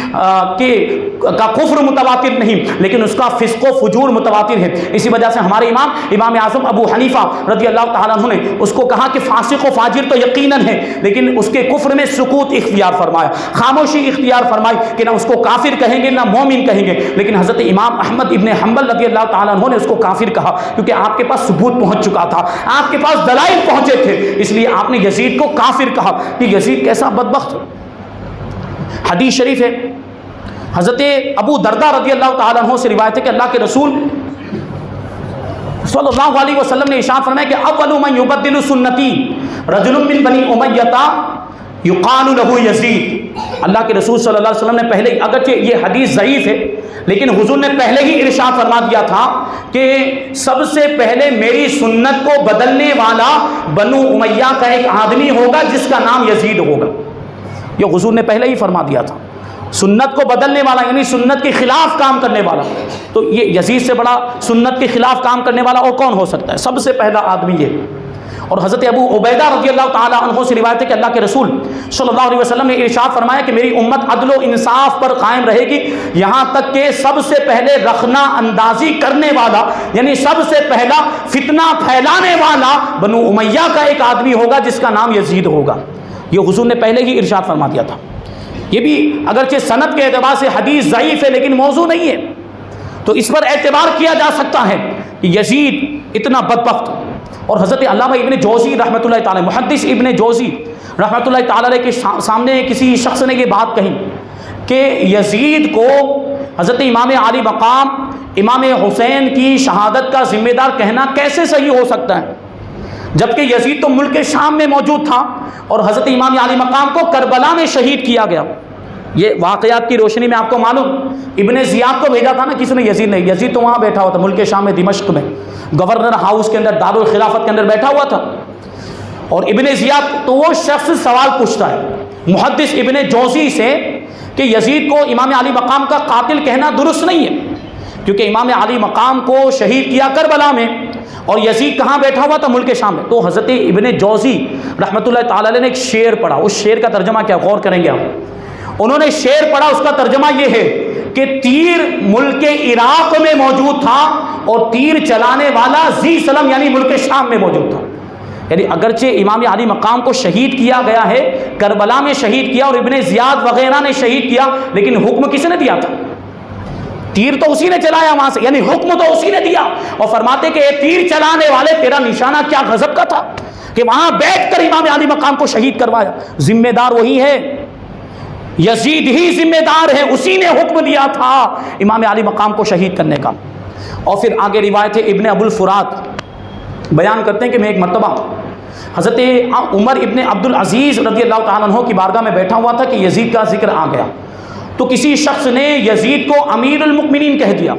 کا کفر متواتر نہیں، لیکن اس کا فسق و فجور متواتر ہے۔ اسی وجہ سے ہمارے امام اعظم ابو حنیفہ رضی اللہ تعالیٰ عنہ نے اس کو کہا کہ فاسق و فاجر تو یقیناً ہے، لیکن اس کے کفر میں سکوت اختیار فرمایا، خاموشی اختیار فرمائی، کہ نہ اس کو کافر کہیں گے نہ مومن کہیں گے۔ لیکن حضرت امام احمد ابن حنبل رضی اللہ تعالیٰ عنہ نے اس کو کافر کہا، کیونکہ آپ کے پاس ثبوت پہنچ چکا تھا، آپ کے پاس دلائل پہنچے تھے، اس لیے آپ نے یزید کو کافر کہا۔ کہ یزید کیسا بدبخت۔ حدیث شریف ہے، حضرت ابو دردہ رضی اللہ تعالیٰ عنہ سے روایت ہے کہ اللہ کے رسول صلی اللہ علیہ وسلم نے ارشاد فرمایا کہ اول من یبدل سنتی رجل من بنی امیہ یقال له یزید۔ اللہ کے رسول صلی اللہ علیہ وسلم نے پہلے، اگرچہ یہ حدیث ضعیف ہے، لیکن حضور نے پہلے ہی ارشاد فرما دیا تھا کہ سب سے پہلے میری سنت کو بدلنے والا بنو امیہ کا ایک آدمی ہوگا جس کا نام یزید ہوگا۔ یہ حضور نے پہلے ہی فرما دیا تھا، سنت کو بدلنے والا یعنی سنت کے خلاف کام کرنے والا۔ تو یہ یزید سے بڑا سنت کے خلاف کام کرنے والا اور کون ہو سکتا ہے؟ سب سے پہلا آدمی یہ۔ اور حضرت ابو عبیدہ رضی اللہ تعالیٰ عنہ سے روایت ہے کہ اللہ کے رسول صلی اللہ علیہ وسلم نے ارشاد فرمایا کہ میری امت عدل و انصاف پر قائم رہے گی، یہاں تک کہ سب سے پہلے رخنہ اندازی کرنے والا یعنی سب سے پہلا فتنہ پھیلانے والا بنو امیہ کا ایک آدمی ہوگا جس کا نام یزید ہوگا۔ یہ حضور نے پہلے ہی ارشاد فرما دیا تھا۔ یہ بھی اگرچہ سند کے اعتبار سے حدیث ضعیف ہے لیکن موضوع نہیں ہے، تو اس پر اعتبار کیا جا سکتا ہے کہ یزید اتنا بدبخت۔ اور حضرت علامہ ابن جوزی رحمۃ اللہ تعالی، محدث ابن جوزی رحمۃ اللہ تعالی علیہ کے سامنے کسی شخص نے یہ بات کہی کہ یزید کو حضرت امام علی مقام امام حسین کی شہادت کا ذمہ دار کہنا کیسے صحیح ہو سکتا ہے، جبکہ یزید تو ملک شام میں موجود تھا اور حضرت امام علی مقام کو کربلا میں شہید کیا گیا۔ یہ واقعات کی روشنی میں آپ کو معلوم، ابن زیاد کو بھیجا تھا نا کسی نے، یزید نے، یزید تو وہاں بیٹھا ہوا تھا ملک شام میں دمشق میں، گورنر ہاؤس کے اندر دارالخلافت کے اندر بیٹھا ہوا تھا، اور ابن زیاد تو وہ شخص سوال پوچھتا ہے محدث ابن جوزی سے کہ یزید کو امام علی مقام کا قاتل کہنا درست نہیں ہے، کیونکہ امام علی مقام کو شہید کیا کربلا میں، اور یزید کہاں بیٹھا ہوا تھا؟ ملک شام میں۔ تو حضرت ابن جوزی رحمۃ اللہ تعالی علیہ نے ایک شعر پڑھا، اس شعر کا ترجمہ کیا غور کریں گے آپ؟ انہوں نے شعر پڑھا، اس کا ترجمہ یہ ہے کہ تیر ملک عراق میں موجود تھا اور تیر چلانے والا ذی سلم یعنی ملک شام میں موجود تھا۔ یعنی اگرچہ امام علی مقام کو شہید کیا گیا ہے، کربلا میں شہید کیا اور ابن زیاد وغیرہ نے شہید کیا، لیکن حکم کس نے دیا تھا؟ تیر تو اسی نے چلایا وہاں سے، یعنی حکم تو اسی نے دیا، اور فرماتے کہ اے تیر چلانے والے تیرا نشانہ کیا غضب کا تھا کہ وہاں بیٹھ کر امام علی مقام کو شہید کروایا۔ ذمہ دار وہی ہے، یزید ہی ذمہ دار ہے، اسی نے حکم دیا تھا امام علی مقام کو شہید کرنے کا۔ اور پھر آگے روایت ہے ابن ابو الفرات بیان کرتے ہیں کہ میں ایک مرتبہ حضرت عمر ابن عبد العزیز رضی اللہ تعالیٰ عنہ کی بارگاہ میں بیٹھا ہوا تھا کہ یزید کا ذکر آ گیا، تو کسی شخص نے یزید کو امیر المؤمنین کہہ دیا،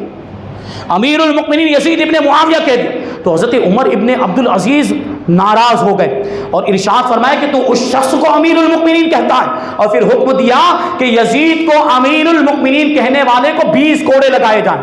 امیر المؤمنین یزید ابن معاویہ کہہ دیا، تو حضرت عمر ابن عبد العزیز ناراض ہو گئے اور ارشاد فرمایا کہ تو اس شخص کو امیر المؤمنین کہتا ہے، اور پھر حکم دیا کہ یزید کو امیر المؤمنین کہنے والے کو 20 کوڑے لگائے جائیں۔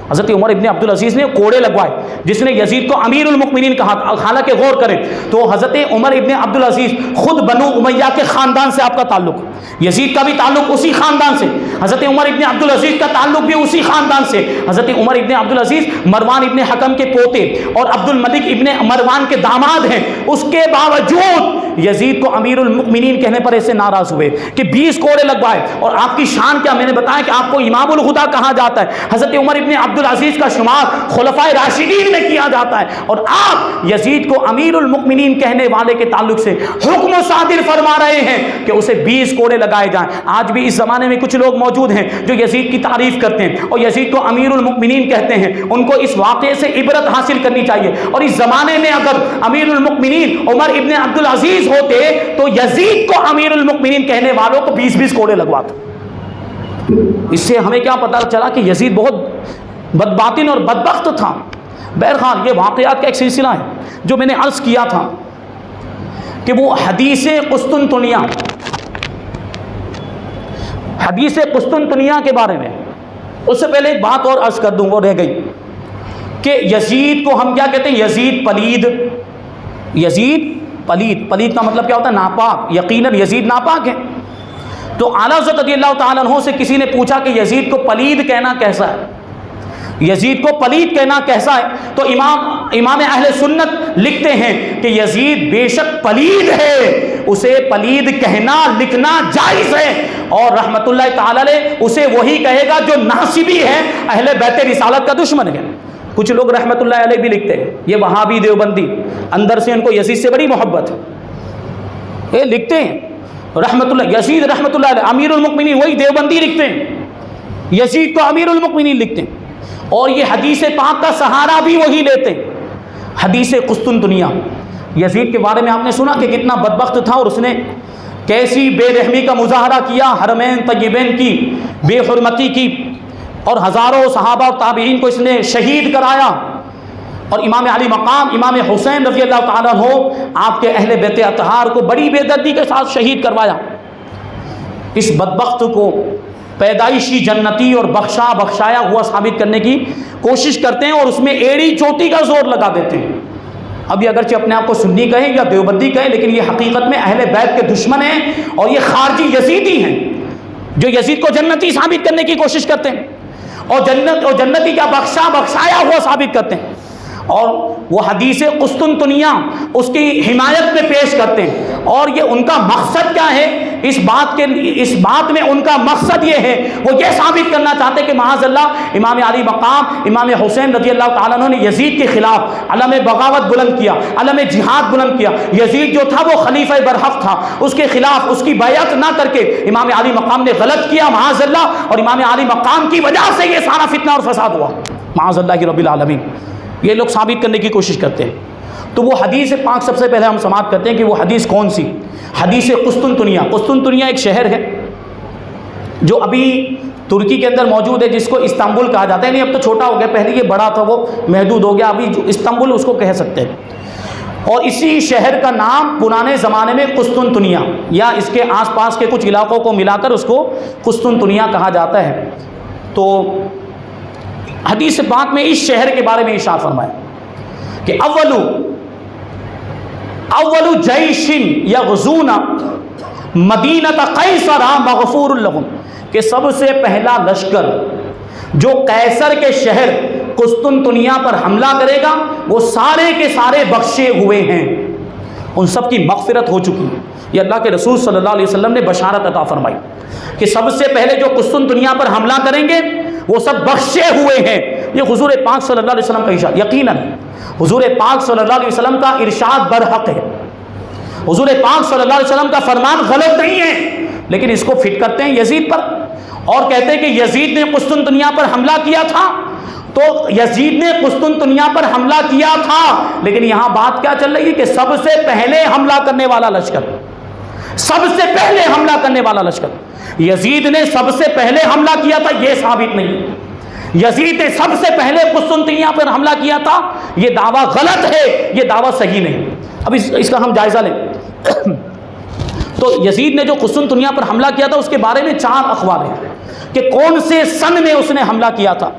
حضرت عمر ابن عبد العزیز نے کوڑے لگوائے جس نے یزید کو امیر المؤمنین کہا تھا۔ حالانکہ غور کریں تو حضرت عمر ابن عبد العزیز خود بنو امیہ کے خاندان سے آپ کا تعلق، یزید کا بھی تعلق اسی خاندان سے، حضرت عمر ابن عبد العزیز کا تعلق بھی اسی خاندان سے۔ حضرت عمر ابن عبد العزیز مروان ابن حکم کے پوتے اور عبد الملک ابن مروان کے داماد ہیں، اس کے باوجود یزید کو امیر المؤمنین کہنے پر ایسے ناراض ہوئے کہ 20 کوڑے لگوائے۔ اور آپ کی شان کیا، میں نے بتایا کہ آپ کو امام الہدیٰ کہا جاتا ہے، حضرت عمر ابن عبد العزیز کا شمار خلفائے راشدین میں کیا جاتا ہے، اور آپ یزید کو امیر المؤمنین کہنے والے کے تعلق سے حکم صادر فرما رہے ہیں کہ اسے 20 کوڑے لگائے جائیں۔ آج بھی اس زمانے میں کچھ لوگ موجود ہیں جو یزید کی تعریف کرتے ہیں اور یزید کو امیر المؤمنین کہتے ہیں، ان کو اس واقعے سے عبرت حاصل کرنی چاہیے۔ اور اس زمانے میں اگر امیر المؤمنین عمر ابن عبد العزیز ہوتے تو یزید کو امیر المؤمنین کہنے والوں کو 20 کوڑے لگواتے۔ اس سے ہمیں کیا پتہ چلا کہ یزید بہت بدباطن اور بدبخت تھا۔ بہرحال یہ واقعات کا ایک سلسلہ ہے جو میں نے عرض کیا تھا کہ وہ حدیث قسطنطنیہ کے بارے میں، اس سے پہلے ایک بات اور عرض کر دوں، وہ رہ گئی کہ یزید کو ہم کیا کہتے ہیں؟ یزید پلید، یزید پلید، پلید کا مطلب کیا ہوتا ہے؟ ناپاک۔ یقیناً یزید ناپاک ہے۔ تو اعلیٰ حضرت رضی اللہ تعالیٰ عنہ سے کسی نے پوچھا کہ یزید کو پلید کہنا کیسا ہے، یزید کو پلید کہنا کیسا ہے؟ تو امام اہل سنت لکھتے ہیں کہ یزید بے شک پلید ہے، اسے پلید کہنا لکھنا جائز ہے، اور رحمت اللہ تعالی علیہ اسے وہی کہے گا جو ناصبی ہے، اہل بیت رسالت کا دشمن ہے۔ کچھ لوگ رحمت اللہ علیہ بھی لکھتے ہیں، یہ وہابی دیوبندی، اندر سے ان کو یزید سے بڑی محبت ہے، یہ لکھتے ہیں رحمت اللہ یزید رحمت اللہ علیہ امیر المؤمنین، وہی دیوبندی لکھتے ہیں، یزید کو امیر المؤمنین لکھتے ہیں، اور یہ حدیث پاک کا سہارا بھی وہی لیتے ہیں۔ حدیث قسطنطنیہ، یزید کے بارے میں آپ نے سنا کہ کتنا بدبخت تھا اور اس نے کیسی بے رحمی کا مظاہرہ کیا، حرمین طیبین کی بے حرمتی کی، اور ہزاروں صحابہ اور تابعین کو اس نے شہید کرایا، اور امام علی مقام امام حسین رضی اللہ تعالیٰ عنہ آپ کے اہل بیت اطہار کو بڑی بے دردی کے ساتھ شہید کروایا۔ اس بدبخت کو پیدائشی جنتی اور بخشایا ہوا ثابت کرنے کی کوشش کرتے ہیں، اور اس میں ایڑی چوٹی کا زور لگا دیتے ہیں۔ ابھی اگرچہ اپنے آپ کو سنی کہیں یا دیوبندی کہیں، لیکن یہ حقیقت میں اہل بیت کے دشمن ہیں، اور یہ خارجی یزیدی ہیں جو یزید کو جنتی ثابت کرنے کی کوشش کرتے ہیں، اور جنتی کا بخشایا ہوا ثابت کرتے ہیں، اور وہ حدیث قسطنطنیہ اس کی حمایت میں پیش کرتے ہیں۔ اور یہ ان کا مقصد کیا ہے؟ اس بات میں ان کا مقصد یہ ہے، وہ یہ ثابت کرنا چاہتے ہیں کہ معاذ اللہ امام علی مقام امام حسین رضی اللہ تعالیٰ عنہ نے یزید کے خلاف علم بغاوت بلند کیا، علم جہاد بلند کیا۔ یزید جو تھا وہ خلیفہ برحق تھا، اس کے خلاف اس کی بیعت نہ کر کے امام علی مقام نے غلط کیا معاذ اللہ، اور امام علی مقام کی وجہ سے یہ سارا فتنہ اور فساد ہوا معاذ اللہ رب العالمین۔ یہ لوگ ثابت کرنے کی کوشش کرتے ہیں۔ تو وہ حدیث پاک سب سے پہلے ہم سماعت کرتے ہیں کہ وہ حدیث کون سی؟ حدیث قسطنطنیہ۔ قسطنطنیہ ایک شہر ہے جو ابھی ترکی کے اندر موجود ہے، جس کو استنبول کہا جاتا ہے، نہیں اب تو چھوٹا ہو گیا، پہلے یہ بڑا تھا، وہ محدود ہو گیا، ابھی استنبول اس کو کہہ سکتے ہیں۔ اور اسی شہر کا نام پرانے زمانے میں قسطنطنیہ یا اس کے آس پاس کے کچھ علاقوں کو ملا کر اس کو قسطنطنیہ کہا جاتا ہے۔ تو حدیث پاک میں اس شہر کے بارے میں ارشاد فرمایا کہ اول جیش یغزون مدینۃ قیصر مغفور لهم، کہ سب سے پہلا لشکر جو قیصر کے شہر قسطنطنیہ پر حملہ کرے گا وہ سارے کے سارے بخشے ہوئے ہیں، ان سب کی مغفرت ہو چکی ہے۔ یہ اللہ کے رسول صلی اللہ علیہ وسلم نے بشارت عطا فرمائی کہ سب سے پہلے جو قسطنطنیہ پر حملہ کریں گے وہ سب بخشے ہوئے ہیں۔ یہ حضور پاک صلی اللہ علیہ وسلم کا ارشاد، یقیناً حضور پاک صلی اللہ علیہ وسلم کا ارشاد برحق ہے، حضور پاک صلی اللہ علیہ وسلم کا فرمان غلط نہیں ہے، لیکن اس کو فٹ کرتے ہیں یزید پر اور کہتے ہیں کہ یزید نے قسطنطنیہ پر حملہ کیا تھا۔ تو یزید نے قسطنطنیہ پر حملہ کیا تھا، لیکن یہاں بات کیا چل رہی ہے کہ سب سے پہلے حملہ کرنے والا لشکر، سب سے پہلے حملہ کرنے والا لشکر یزید نے سب سے پہلے حملہ کیا تھا، یہ ثابت نہیں ہے۔ یزید نے سب سے پہلے قسطنطنیہ پر حملہ کیا تھا، یہ دعویٰ غلط ہے، یہ دعویٰ صحیح نہیں۔ اب اس کا ہم جائزہ لیں تو یزید نے جو قسطنطنیہ پر حملہ کیا تھا اس کے بارے میں 4 اقوال ہیں کہ کون سے سن میں اس نے حملہ کیا تھا۔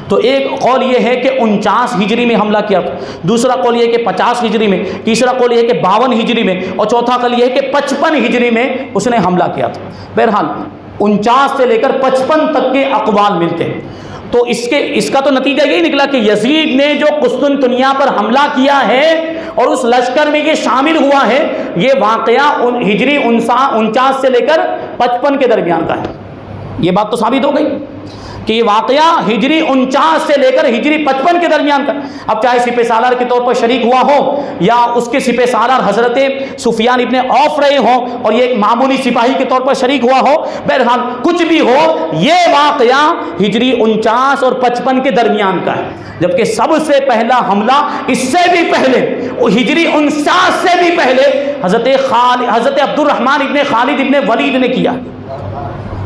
تو ایک قول یہ ہے کہ 49 ہجری میں حملہ کیا تھا، دوسرا قول یہ ہے کہ 50 ہجری میں، تیسرا قول یہ ہے کہ 52 ہجری میں، اور چوتھا قول یہ ہے کہ 55 ہجری میں اس نے حملہ کیا تھا۔ بہرحال 49 سے لے کر 55 تک کے اقوال ملتے ہیں۔ تو اس کا تو نتیجہ یہی نکلا کہ یزید نے جو قسطنطنیہ پر حملہ کیا ہے اور اس لشکر میں یہ شامل ہوا ہے، یہ واقعہ ہجری 49 سے لے کر 55 کے درمیان کا ہے۔ یہ بات تو ثابت ہو گئی کہ یہ واقعہ ہجری 49 سے لے کر ہجری 55 کے درمیان کا۔ اب چاہے سپہ سالار کے طور پر شریک ہوا ہو یا اس کے سپہ سالار حضرت سفیان ابن عوف رہے ہوں اور یہ ایک معمولی سپاہی کے طور پر شریک ہوا ہو، بہرحال کچھ بھی ہو، یہ واقعہ ہجری 49 اور 55 کے درمیان کا ہے، جبکہ سب سے پہلا حملہ اس سے بھی پہلے ہجری 49 سے بھی پہلے حضرت عبد الرحمن ابن خالد ابن ولید نے کیا۔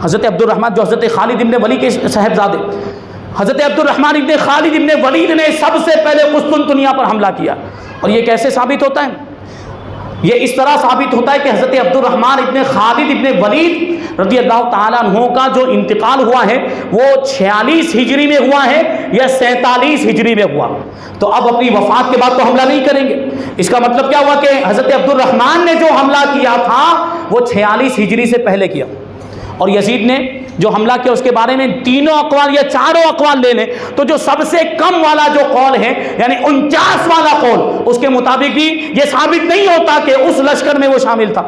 حضرت عبد الرحمن جو حضرت خالد ابن ولید کے صاحبزادے، حضرت عبد الرحمن ابن خالد ابن ولید نے سب سے پہلے قسطنطنیہ پر حملہ کیا۔ اور یہ کیسے ثابت ہوتا ہے؟ یہ اس طرح ثابت ہوتا ہے کہ حضرت عبد الرحمن ابن خالد ابن ولید رضی اللہ تعالیٰ عنہ کا جو انتقال ہوا ہے وہ 46 ہجری میں ہوا ہے یا 47 ہجری میں ہوا۔ تو اب اپنی وفات کے بعد تو حملہ نہیں کریں گے۔ اس کا مطلب کیا ہوا کہ حضرت عبد الرحمن نے جو حملہ کیا تھا وہ 46 ہجری سے پہلے کیا، اور یزید نے جو حملہ کیا اس کے بارے میں 3 اقوال یا 4 اقوال لے لیں تو جو سب سے کم والا جو قول ہے یعنی 49 والا قول، اس کے مطابق بھی یہ ثابت نہیں ہوتا کہ اس لشکر میں وہ شامل تھا،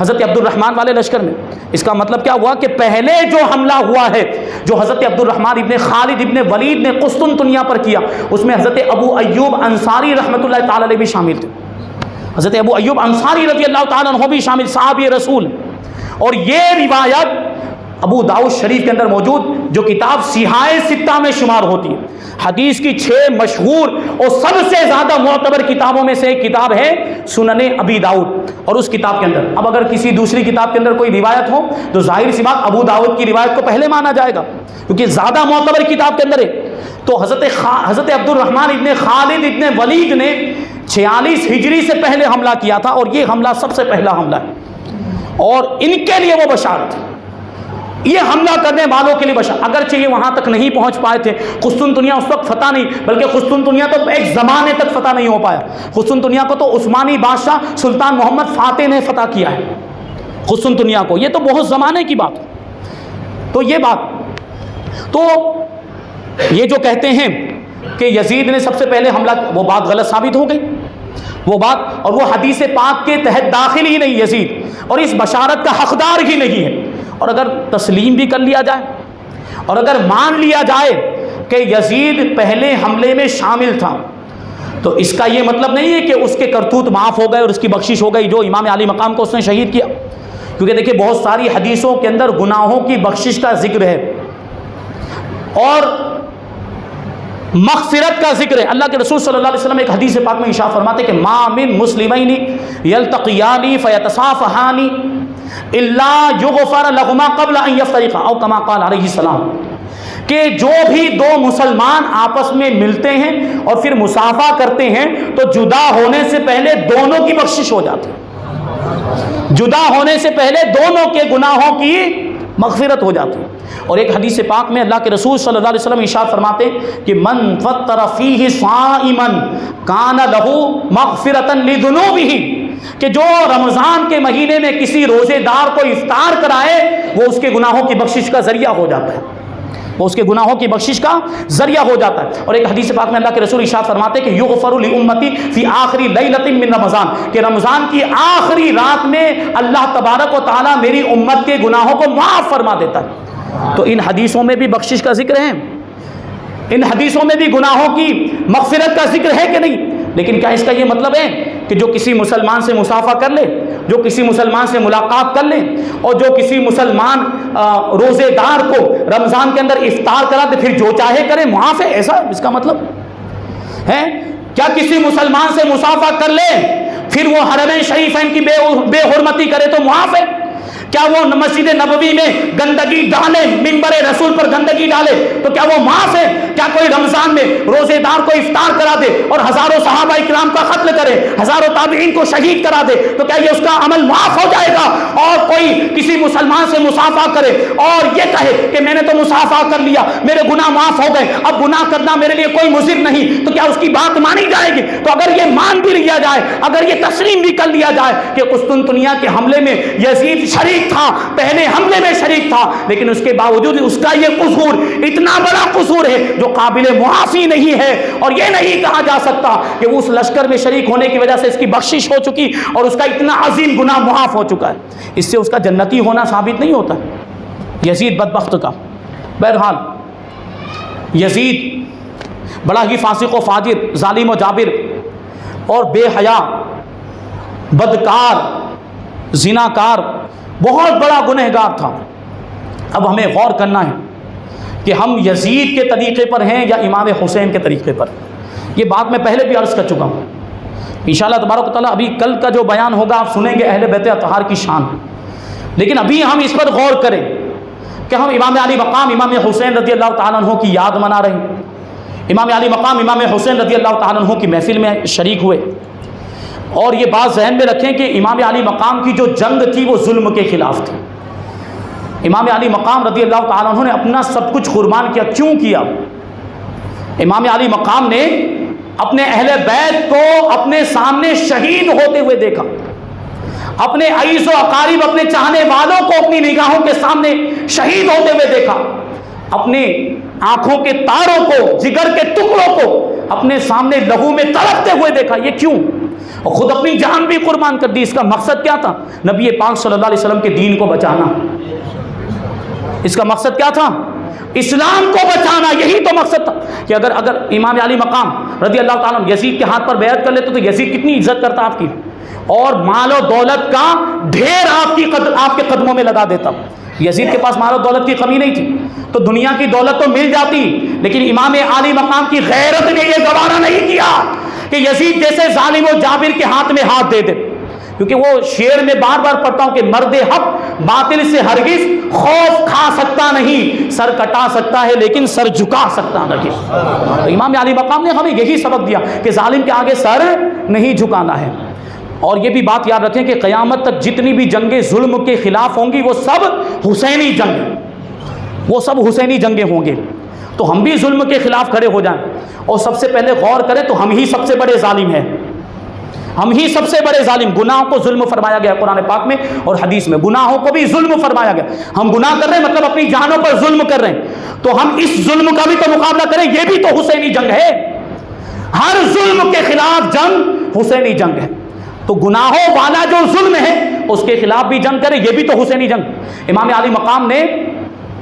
حضرت عبد الرحمن والے لشکر میں۔ اس کا مطلب کیا ہوا کہ پہلے جو حملہ ہوا ہے جو حضرت عبد الرحمن ابن خالد ابن ولید نے قسطنطنیہ پر کیا، اس میں حضرت ابو ایوب انصاری رحمۃ اللہ تعالی علیہ بھی شامل تھے۔ حضرت ابو ایوب انصاری رضی اللہ تعالیٰ عنہ بھی شامل، صحابی رسول۔ اور یہ روایت ابو داؤد شریف کے اندر موجود جو کتاب صحاح ستہ میں شمار ہوتی ہے، حدیث کی 6 مشہور اور سب سے زیادہ معتبر کتابوں میں سے ایک کتاب ہے سنن ابی داؤد، اور اس کتاب کے اندر اب اگر کسی دوسری کتاب کے اندر کوئی روایت ہو تو ظاہر سی بات ابو داؤد کی روایت کو پہلے مانا جائے گا کیونکہ زیادہ معتبر کتاب کے اندر ہے۔ تو حضرت عبد الرحمن ابن خالد ابن ولید نے 46 ہجری سے پہلے حملہ کیا تھا، اور یہ حملہ سب سے پہلا حملہ ہے، اور ان کے لیے وہ بشارت ہے، یہ حملہ کرنے والوں کے لیے بشارت۔ اگرچہ یہ وہاں تک نہیں پہنچ پائے تھے، قسطنطنیہ اس وقت فتح نہیں، بلکہ قسطنطنیہ تو ایک زمانے تک فتح نہیں ہو پایا۔ قسطنطنیہ کو تو عثمانی بادشاہ سلطان محمد فاتح نے فتح کیا ہے قسطنطنیہ کو، یہ تو بہت زمانے کی بات۔ تو یہ بات، تو یہ جو کہتے ہیں کہ یزید نے سب سے پہلے حملہ، وہ بات غلط ثابت ہو گئی، وہ بات، اور وہ حدیث پاک کے تحت داخل ہی نہیں یزید، اور اس بشارت کا حقدار ہی نہیں ہے۔ اور اگر تسلیم بھی کر لیا جائے اور اگر مان لیا جائے کہ یزید پہلے حملے میں شامل تھا، تو اس کا یہ مطلب نہیں ہے کہ اس کے کرتوت معاف ہو گئے اور اس کی بخشش ہو گئی جو امام علی مقام کو اس نے شہید کیا، کیونکہ دیکھیں بہت ساری حدیثوں کے اندر گناہوں کی بخشش کا ذکر ہے اور مغفرت کا ذکر ہے۔ اللہ کے رسول صلی اللہ علیہ وسلم ایک حدیث پاک میں ارشاد فرماتے کہ ما من مسلمین یلتقیان فیتصافحان الا یغفر لهما قبل ان یفترقا او کما قال علیہ السلام، کہ جو بھی 2 مسلمان آپس میں ملتے ہیں اور پھر مصافحہ کرتے ہیں تو جدا ہونے سے پہلے دونوں کی بخشش ہو جاتی ہے، جدا ہونے سے پہلے دونوں کے گناہوں کی مغفرت ہو جاتی ہے۔ اور ایک حدیث پاک میں اللہ کے رسول صلی اللہ علیہ وسلم ارشاد فرماتے کہ من فطر فیہ صائما کان لہ مغفرۃ لذنوبہ، کہ جو رمضان کے مہینے میں کسی روزے دار کو افطار کرائے وہ اس کے گناہوں کی بخشش کا ذریعہ ہو جاتا ہے، وہ اس کے گناہوں کی بخشش کا ذریعہ ہو جاتا ہے۔ اور ایک حدیث پاک میں اللہ کے رسول ارشاد فرماتے کہ یغفر لامتی فی آخری لیلۃ من رمضان، کہ رمضان کی آخری رات میں اللہ تبارک و تعالی میری امت کے گناہوں کو معاف فرما دیتا ہے۔ تو ان حدیثوں میں بھی بخشش کا ذکر ہے، ان حدیثوں میں بھی گناہوں کی مغفرت کا ذکر ہے کہ نہیں؟ لیکن کیا اس کا یہ مطلب ہے کہ جو کسی مسلمان سے مصافحہ کر لے، جو کسی مسلمان سے ملاقات کر لے، اور جو کسی مسلمان روزے دار کو رمضان کے اندر افطار کرا دے پھر جو چاہے کرے معاف ہے؟ ایسا اس کا مطلب ہے؟ کیا کسی مسلمان سے مصافحہ کر لے پھر وہ حرمین شریفین کی بے حرمتی کرے تو معاف ہے؟ کیا وہ مسجد نبوی میں گندگی ڈالے، منبر رسول پر گندگی ڈالے تو کیا وہ معاف ہے؟ کیا کوئی رمضان میں روزے دار کو افطار کرا دے اور ہزاروں صحابہ کرام کا قتل کرے، ہزاروں تابعین کو شہید کرا دے تو کیا یہ اس کا عمل معاف ہو جائے گا؟ اور کوئی کسی مسلمان سے مصافحہ کرے اور یہ کہے کہ میں نے تو مصافحہ کر لیا، میرے گناہ معاف ہو گئے، اب گناہ کرنا میرے لیے کوئی مضر نہیں، تو کیا اس کی بات مانی جائے گی؟ تو اگر یہ مان بھی لیا جائے، اگر یہ تسلیم بھی کر لیا جائے کہ قسطنطنیہ کے حملے میں یزید شریک تھا، پہلے حملے میں شریک تھا، لیکن اس کے باوجود اس کا یہ قصور اتنا بڑا قصور ہے جو قابل معافی نہیں ہے، اور یہ نہیں کہا جا سکتا کہ وہ اس لشکر میں شریک ہونے کی وجہ سے اس کی بخشش ہو چکی اور اس کا اتنا عظیم گناہ معاف ہو چکا ہے، اس سے اس کا جنتی ہونا ثابت نہیں ہوتا یزید بدبخت کا۔ بہرحال یزید بڑا ہی فاسق و فاجر، ظالم و جابر اور بے حیا، بدکار، زناکار، بہت بڑا گنہگار تھا۔ اب ہمیں غور کرنا ہے کہ ہم یزید کے طریقے پر ہیں یا امام حسین کے طریقے پر۔ یہ بات میں پہلے بھی عرض کر چکا ہوں، انشاءاللہ تبارک و تعالیٰ ابھی کل کا جو بیان ہوگا آپ سنیں گے اہل بیت اطہار کی شان، لیکن ابھی ہم اس پر غور کریں کہ ہم امام علی مقام امام حسین رضی اللہ تعالیٰ عنہ کی یاد منا رہے ہیں، امام علی مقام امام حسین رضی اللہ تعالیٰ عنہ کی محفل میں شریک ہوئے، اور یہ بات ذہن میں رکھیں کہ امام علی مقام کی جو جنگ تھی وہ ظلم کے خلاف تھی۔ امام علی مقام رضی اللہ تعالیٰ عنہ نے اپنا سب کچھ قربان کیا۔ کیوں کیا؟ امام علی مقام نے اپنے اہل بیت کو اپنے سامنے شہید ہوتے ہوئے دیکھا، اپنے عیز و اقارب، اپنے چاہنے والوں کو اپنی نگاہوں کے سامنے شہید ہوتے ہوئے دیکھا، اپنے آنکھوں کے تاروں کو، جگر کے ٹکڑوں کو اپنے سامنے لہو میں تڑپتے ہوئے دیکھا۔ یہ کیوں؟ اور خود اپنی جان بھی قربان کر دی۔ اس کا مقصد کیا تھا؟ نبی پاک صلی اللہ علیہ وسلم کے دین کو بچانا۔ اس کا مقصد کیا تھا؟ اسلام کو بچانا۔ یہی تو مقصد تھا کہ اگر امام علی مقام رضی اللہ تعالیٰ یزید کے ہاتھ پر بیعت کر لیتے تو یزید کتنی عزت کرتا آپ کی، اور مال و دولت کا ڈھیر آپ کے قدموں میں لگا دیتا۔ یزید کے پاس مال و دولت کی کمی نہیں تھی تو دنیا کی دولت تو مل جاتی، لیکن امام علی مقام کی غیرت نے یہ گوارا نہیں کیا کہ یزید جیسے ظالم و جابر کے ہاتھ میں ہاتھ دے دے، کیونکہ وہ شعر میں بار بار پڑھتا ہوں کہ مرد حق باطل سے ہرگز خوف کھا سکتا نہیں، سر کٹا سکتا ہے لیکن سر جھکا سکتا نہیں۔ تو امام علی مقام نے ہمیں یہی سبق دیا کہ ظالم کے آگے سر نہیں جھکانا ہے۔ اور یہ بھی بات یاد رکھیں کہ قیامت تک جتنی بھی جنگیں ظلم کے خلاف ہوں گی وہ سب حسینی جنگ، وہ سب حسینی جنگیں ہوں گے۔ تو ہم بھی ظلم کے خلاف کھڑے ہو جائیں اور سب سے پہلے غور کریں تو ہم ہی سب سے بڑے ظالم ہیں، ہم ہی سب سے بڑے ظالم۔ گناہوں کو ظلم فرمایا گیا قرآن پاک میں اور حدیث میں، گناہوں کو بھی ظلم فرمایا گیا۔ ہم گناہ کر رہے ہیں مطلب اپنی جانوں پر ظلم کر رہے ہیں، تو ہم اس ظلم کا بھی تو مقابلہ کریں۔ یہ بھی تو حسینی جنگ ہے، ہر ظلم کے خلاف جنگ حسینی جنگ ہے۔ تو گناہوں والا جو ظلم ہے اس کے خلاف بھی جنگ کرے، یہ بھی تو حسینی جنگ۔ امام علی مقام نے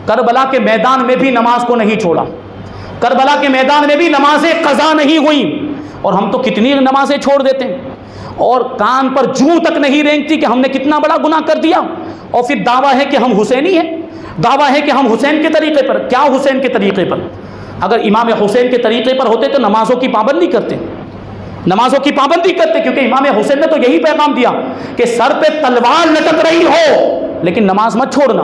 کربلا کے میدان میں بھی نماز کو نہیں چھوڑا، کربلا کے میدان میں بھی نمازیں قضا نہیں ہوئیں، اور ہم تو کتنی نمازیں چھوڑ دیتے ہیں اور کان پر جوں تک نہیں رینگتی کہ ہم نے کتنا بڑا گناہ کر دیا، اور پھر دعویٰ ہے کہ ہم حسینی ہیں، دعویٰ ہے کہ ہم حسین کے طریقے پر۔ کیا حسین کے طریقے پر؟ اگر امام حسین کے طریقے پر ہوتے تو نمازوں کی پابندی کرتے، نمازوں کی پابندی کرتے، کیونکہ امام حسین نے تو یہی پیغام دیا کہ سر پہ تلوار لٹک رہی ہو لیکن نماز مت چھوڑنا۔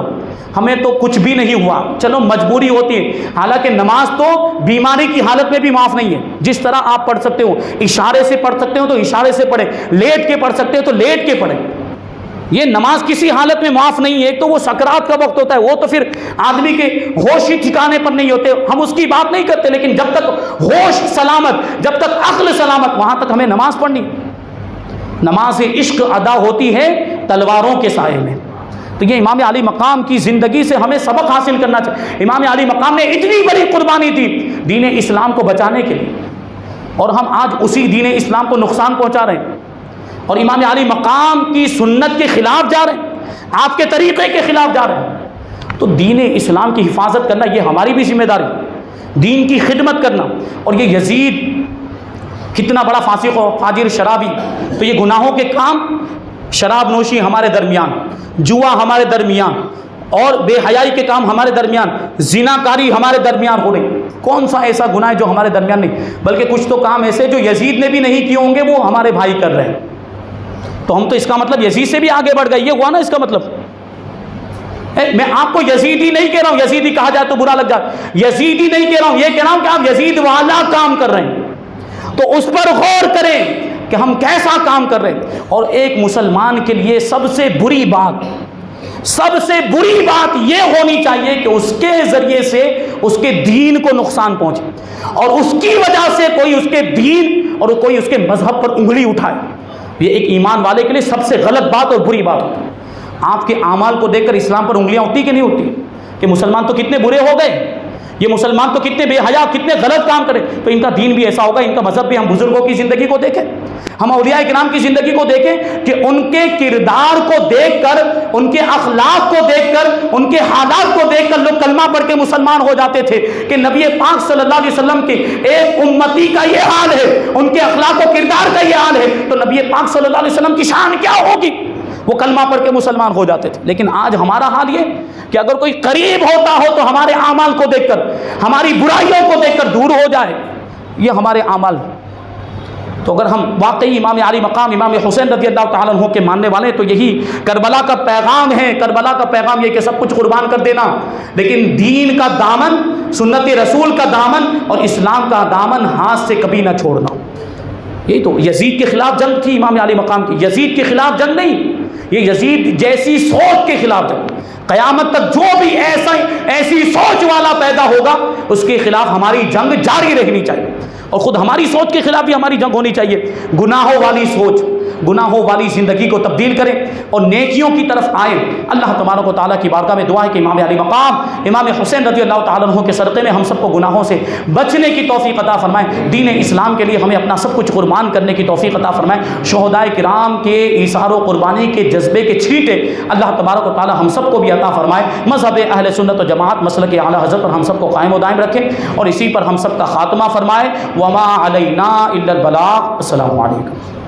ہمیں تو کچھ بھی نہیں ہوا، چلو مجبوری ہوتی ہے، حالانکہ نماز تو بیماری کی حالت میں بھی معاف نہیں ہے۔ جس طرح آپ پڑھ سکتے ہو، اشارے سے پڑھ سکتے ہو تو اشارے سے پڑھیں، لیٹ کے پڑھ سکتے ہو تو لیٹ کے پڑھیں۔ یہ نماز کسی حالت میں معاف نہیں ہے۔ ایک تو وہ سکرات کا وقت ہوتا ہے، وہ تو پھر آدمی کے ہوش ہی ٹھکانے پر نہیں ہوتے، ہم اس کی بات نہیں کرتے، لیکن جب تک ہوش سلامت، جب تک عقل سلامت، وہاں تک ہمیں نماز پڑھنی۔ نماز عشق ادا ہوتی ہے تلواروں کے سائے میں۔ تو یہ امام علی مقام کی زندگی سے ہمیں سبق حاصل کرنا چاہیے۔ امام علی مقام نے اتنی بڑی قربانی دی دین اسلام کو بچانے کے لیے، اور ہم آج اسی دین اسلام کو نقصان پہنچا رہے ہیں، اور امام علی مقام کی سنت کے خلاف جا رہے ہیں، آپ کے طریقے کے خلاف جا رہے ہیں، تو دین اسلام کی حفاظت کرنا یہ ہماری بھی ذمہ داری، دین کی خدمت کرنا۔ اور یہ یزید کتنا بڑا فاسق و فاجر شرابی، تو یہ گناہوں کے کام، شراب نوشی ہمارے درمیان، جوا ہمارے درمیان، اور بے حیائی کے کام ہمارے درمیان، زنا کاری ہمارے درمیان ہو رہی۔ کون سا ایسا گناہ ہے جو ہمارے درمیان نہیں؟ بلکہ کچھ تو کام ایسے جو یزید نے بھی نہیں کیے ہوں گے وہ ہمارے بھائی کر رہے ہیں، تو ہم تو اس کا مطلب یزید سے بھی آگے بڑھ گئے، یہ ہوا نا اس کا مطلب۔ میں آپ کو یزیدی نہیں کہہ رہا ہوں، یزیدی کہا جائے تو برا لگ جائے، یزیدی نہیں کہہ رہا ہوں، یہ کہہ رہا ہوں کہ آپ یزید والا کام کر رہے ہیں، تو اس پر غور کریں کہ ہم کیسا کام کر رہے ہیں۔ اور ایک مسلمان کے لیے سب سے بری بات یہ ہونی چاہیے کہ اس کے ذریعے سے اس کے دین کو نقصان پہنچے، اور اس کی وجہ سے کوئی اس کے دین اور کوئی اس کے مذہب پر انگلی اٹھائے۔ یہ ایک ایمان والے کے لیے سب سے غلط بات اور بری بات ہوتی ہے۔ آپ کے اعمال کو دیکھ کر اسلام پر انگلیاں اٹھتی کہ نہیں اٹھتی؟ کہ مسلمان تو کتنے برے ہو گئے، یہ مسلمان تو کتنے بے حیا، کتنے غلط کام کرے، تو ان کا دین بھی ایسا ہوگا، ان کا مذہب بھی۔ ہم بزرگوں کی زندگی کو دیکھیں، ہم اولیاء کرام کی زندگی کو دیکھیں کہ ان کے کردار کو دیکھ کر، ان کے اخلاق کو دیکھ کر، ان کے حالات کو دیکھ کر لوگ کلمہ پڑھ کے مسلمان ہو جاتے تھے کہ نبی پاک صلی اللہ علیہ وسلم کے ایک امتی کا یہ حال ہے، ان کے اخلاق و کردار کا یہ حال ہے، تو نبی پاک صلی اللہ علیہ وسلم کی شان کیا ہوگی؟ وہ کلمہ پڑھ کے مسلمان ہو جاتے تھے۔ لیکن آج ہمارا حال یہ کہ اگر کوئی قریب ہوتا ہو تو ہمارے اعمال کو دیکھ کر، ہماری برائیوں کو دیکھ کر دور ہو جائے، یہ ہمارے اعمال۔ تو اگر ہم واقعی امام علی مقام امام حسین رضی اللہ تعالیٰ عنہ کے ماننے والے ہیں تو یہی کربلا کا پیغام ہے۔ کربلا کا پیغام یہ کہ سب کچھ قربان کر دینا، لیکن دین کا دامن، سنت رسول کا دامن اور اسلام کا دامن ہاتھ سے کبھی نہ چھوڑنا۔ یہی تو یزید کے خلاف جنگ تھی امام علی مقام کی، یزید کے خلاف جنگ نہیں، یہ یزید جیسی سوچ کے خلاف جنگ۔ قیامت تک جو بھی ایسی سوچ والا پیدا ہوگا اس کے خلاف ہماری جنگ جاری رہنی چاہیے، اور خود ہماری سوچ کے خلاف بھی ہماری جنگ ہونی چاہیے۔ گناہوں والی سوچ، گناہوں والی زندگی کو تبدیل کریں اور نیکیوں کی طرف آئیں۔ اللہ تبارک و تعالیٰ کی بارگاہ میں دعا ہے کہ امام علی مقام امام حسین رضی اللہ تعالیٰ عنہ کے صدقے میں ہم سب کو گناہوں سے بچنے کی توفیق عطا فرمائے، دین اسلام کے لیے ہمیں اپنا سب کچھ قربان کرنے کی توفیق عطا فرمائے۔ شہدائے کرام کے ایثار و قربانی کے جذبے کے چھینٹے اللہ تبارک و تعالیٰ ہم سب کو بھی عطا فرمائے۔ مذہب اہل سنت و جماعت مسلک اعلیٰ حضرت پر ہم سب کو قائم و دائم رکھے اور اسی پر ہم سب کا خاتمہ فرمائے۔ وما علینا الا البلاغ۔ السلام علیکم۔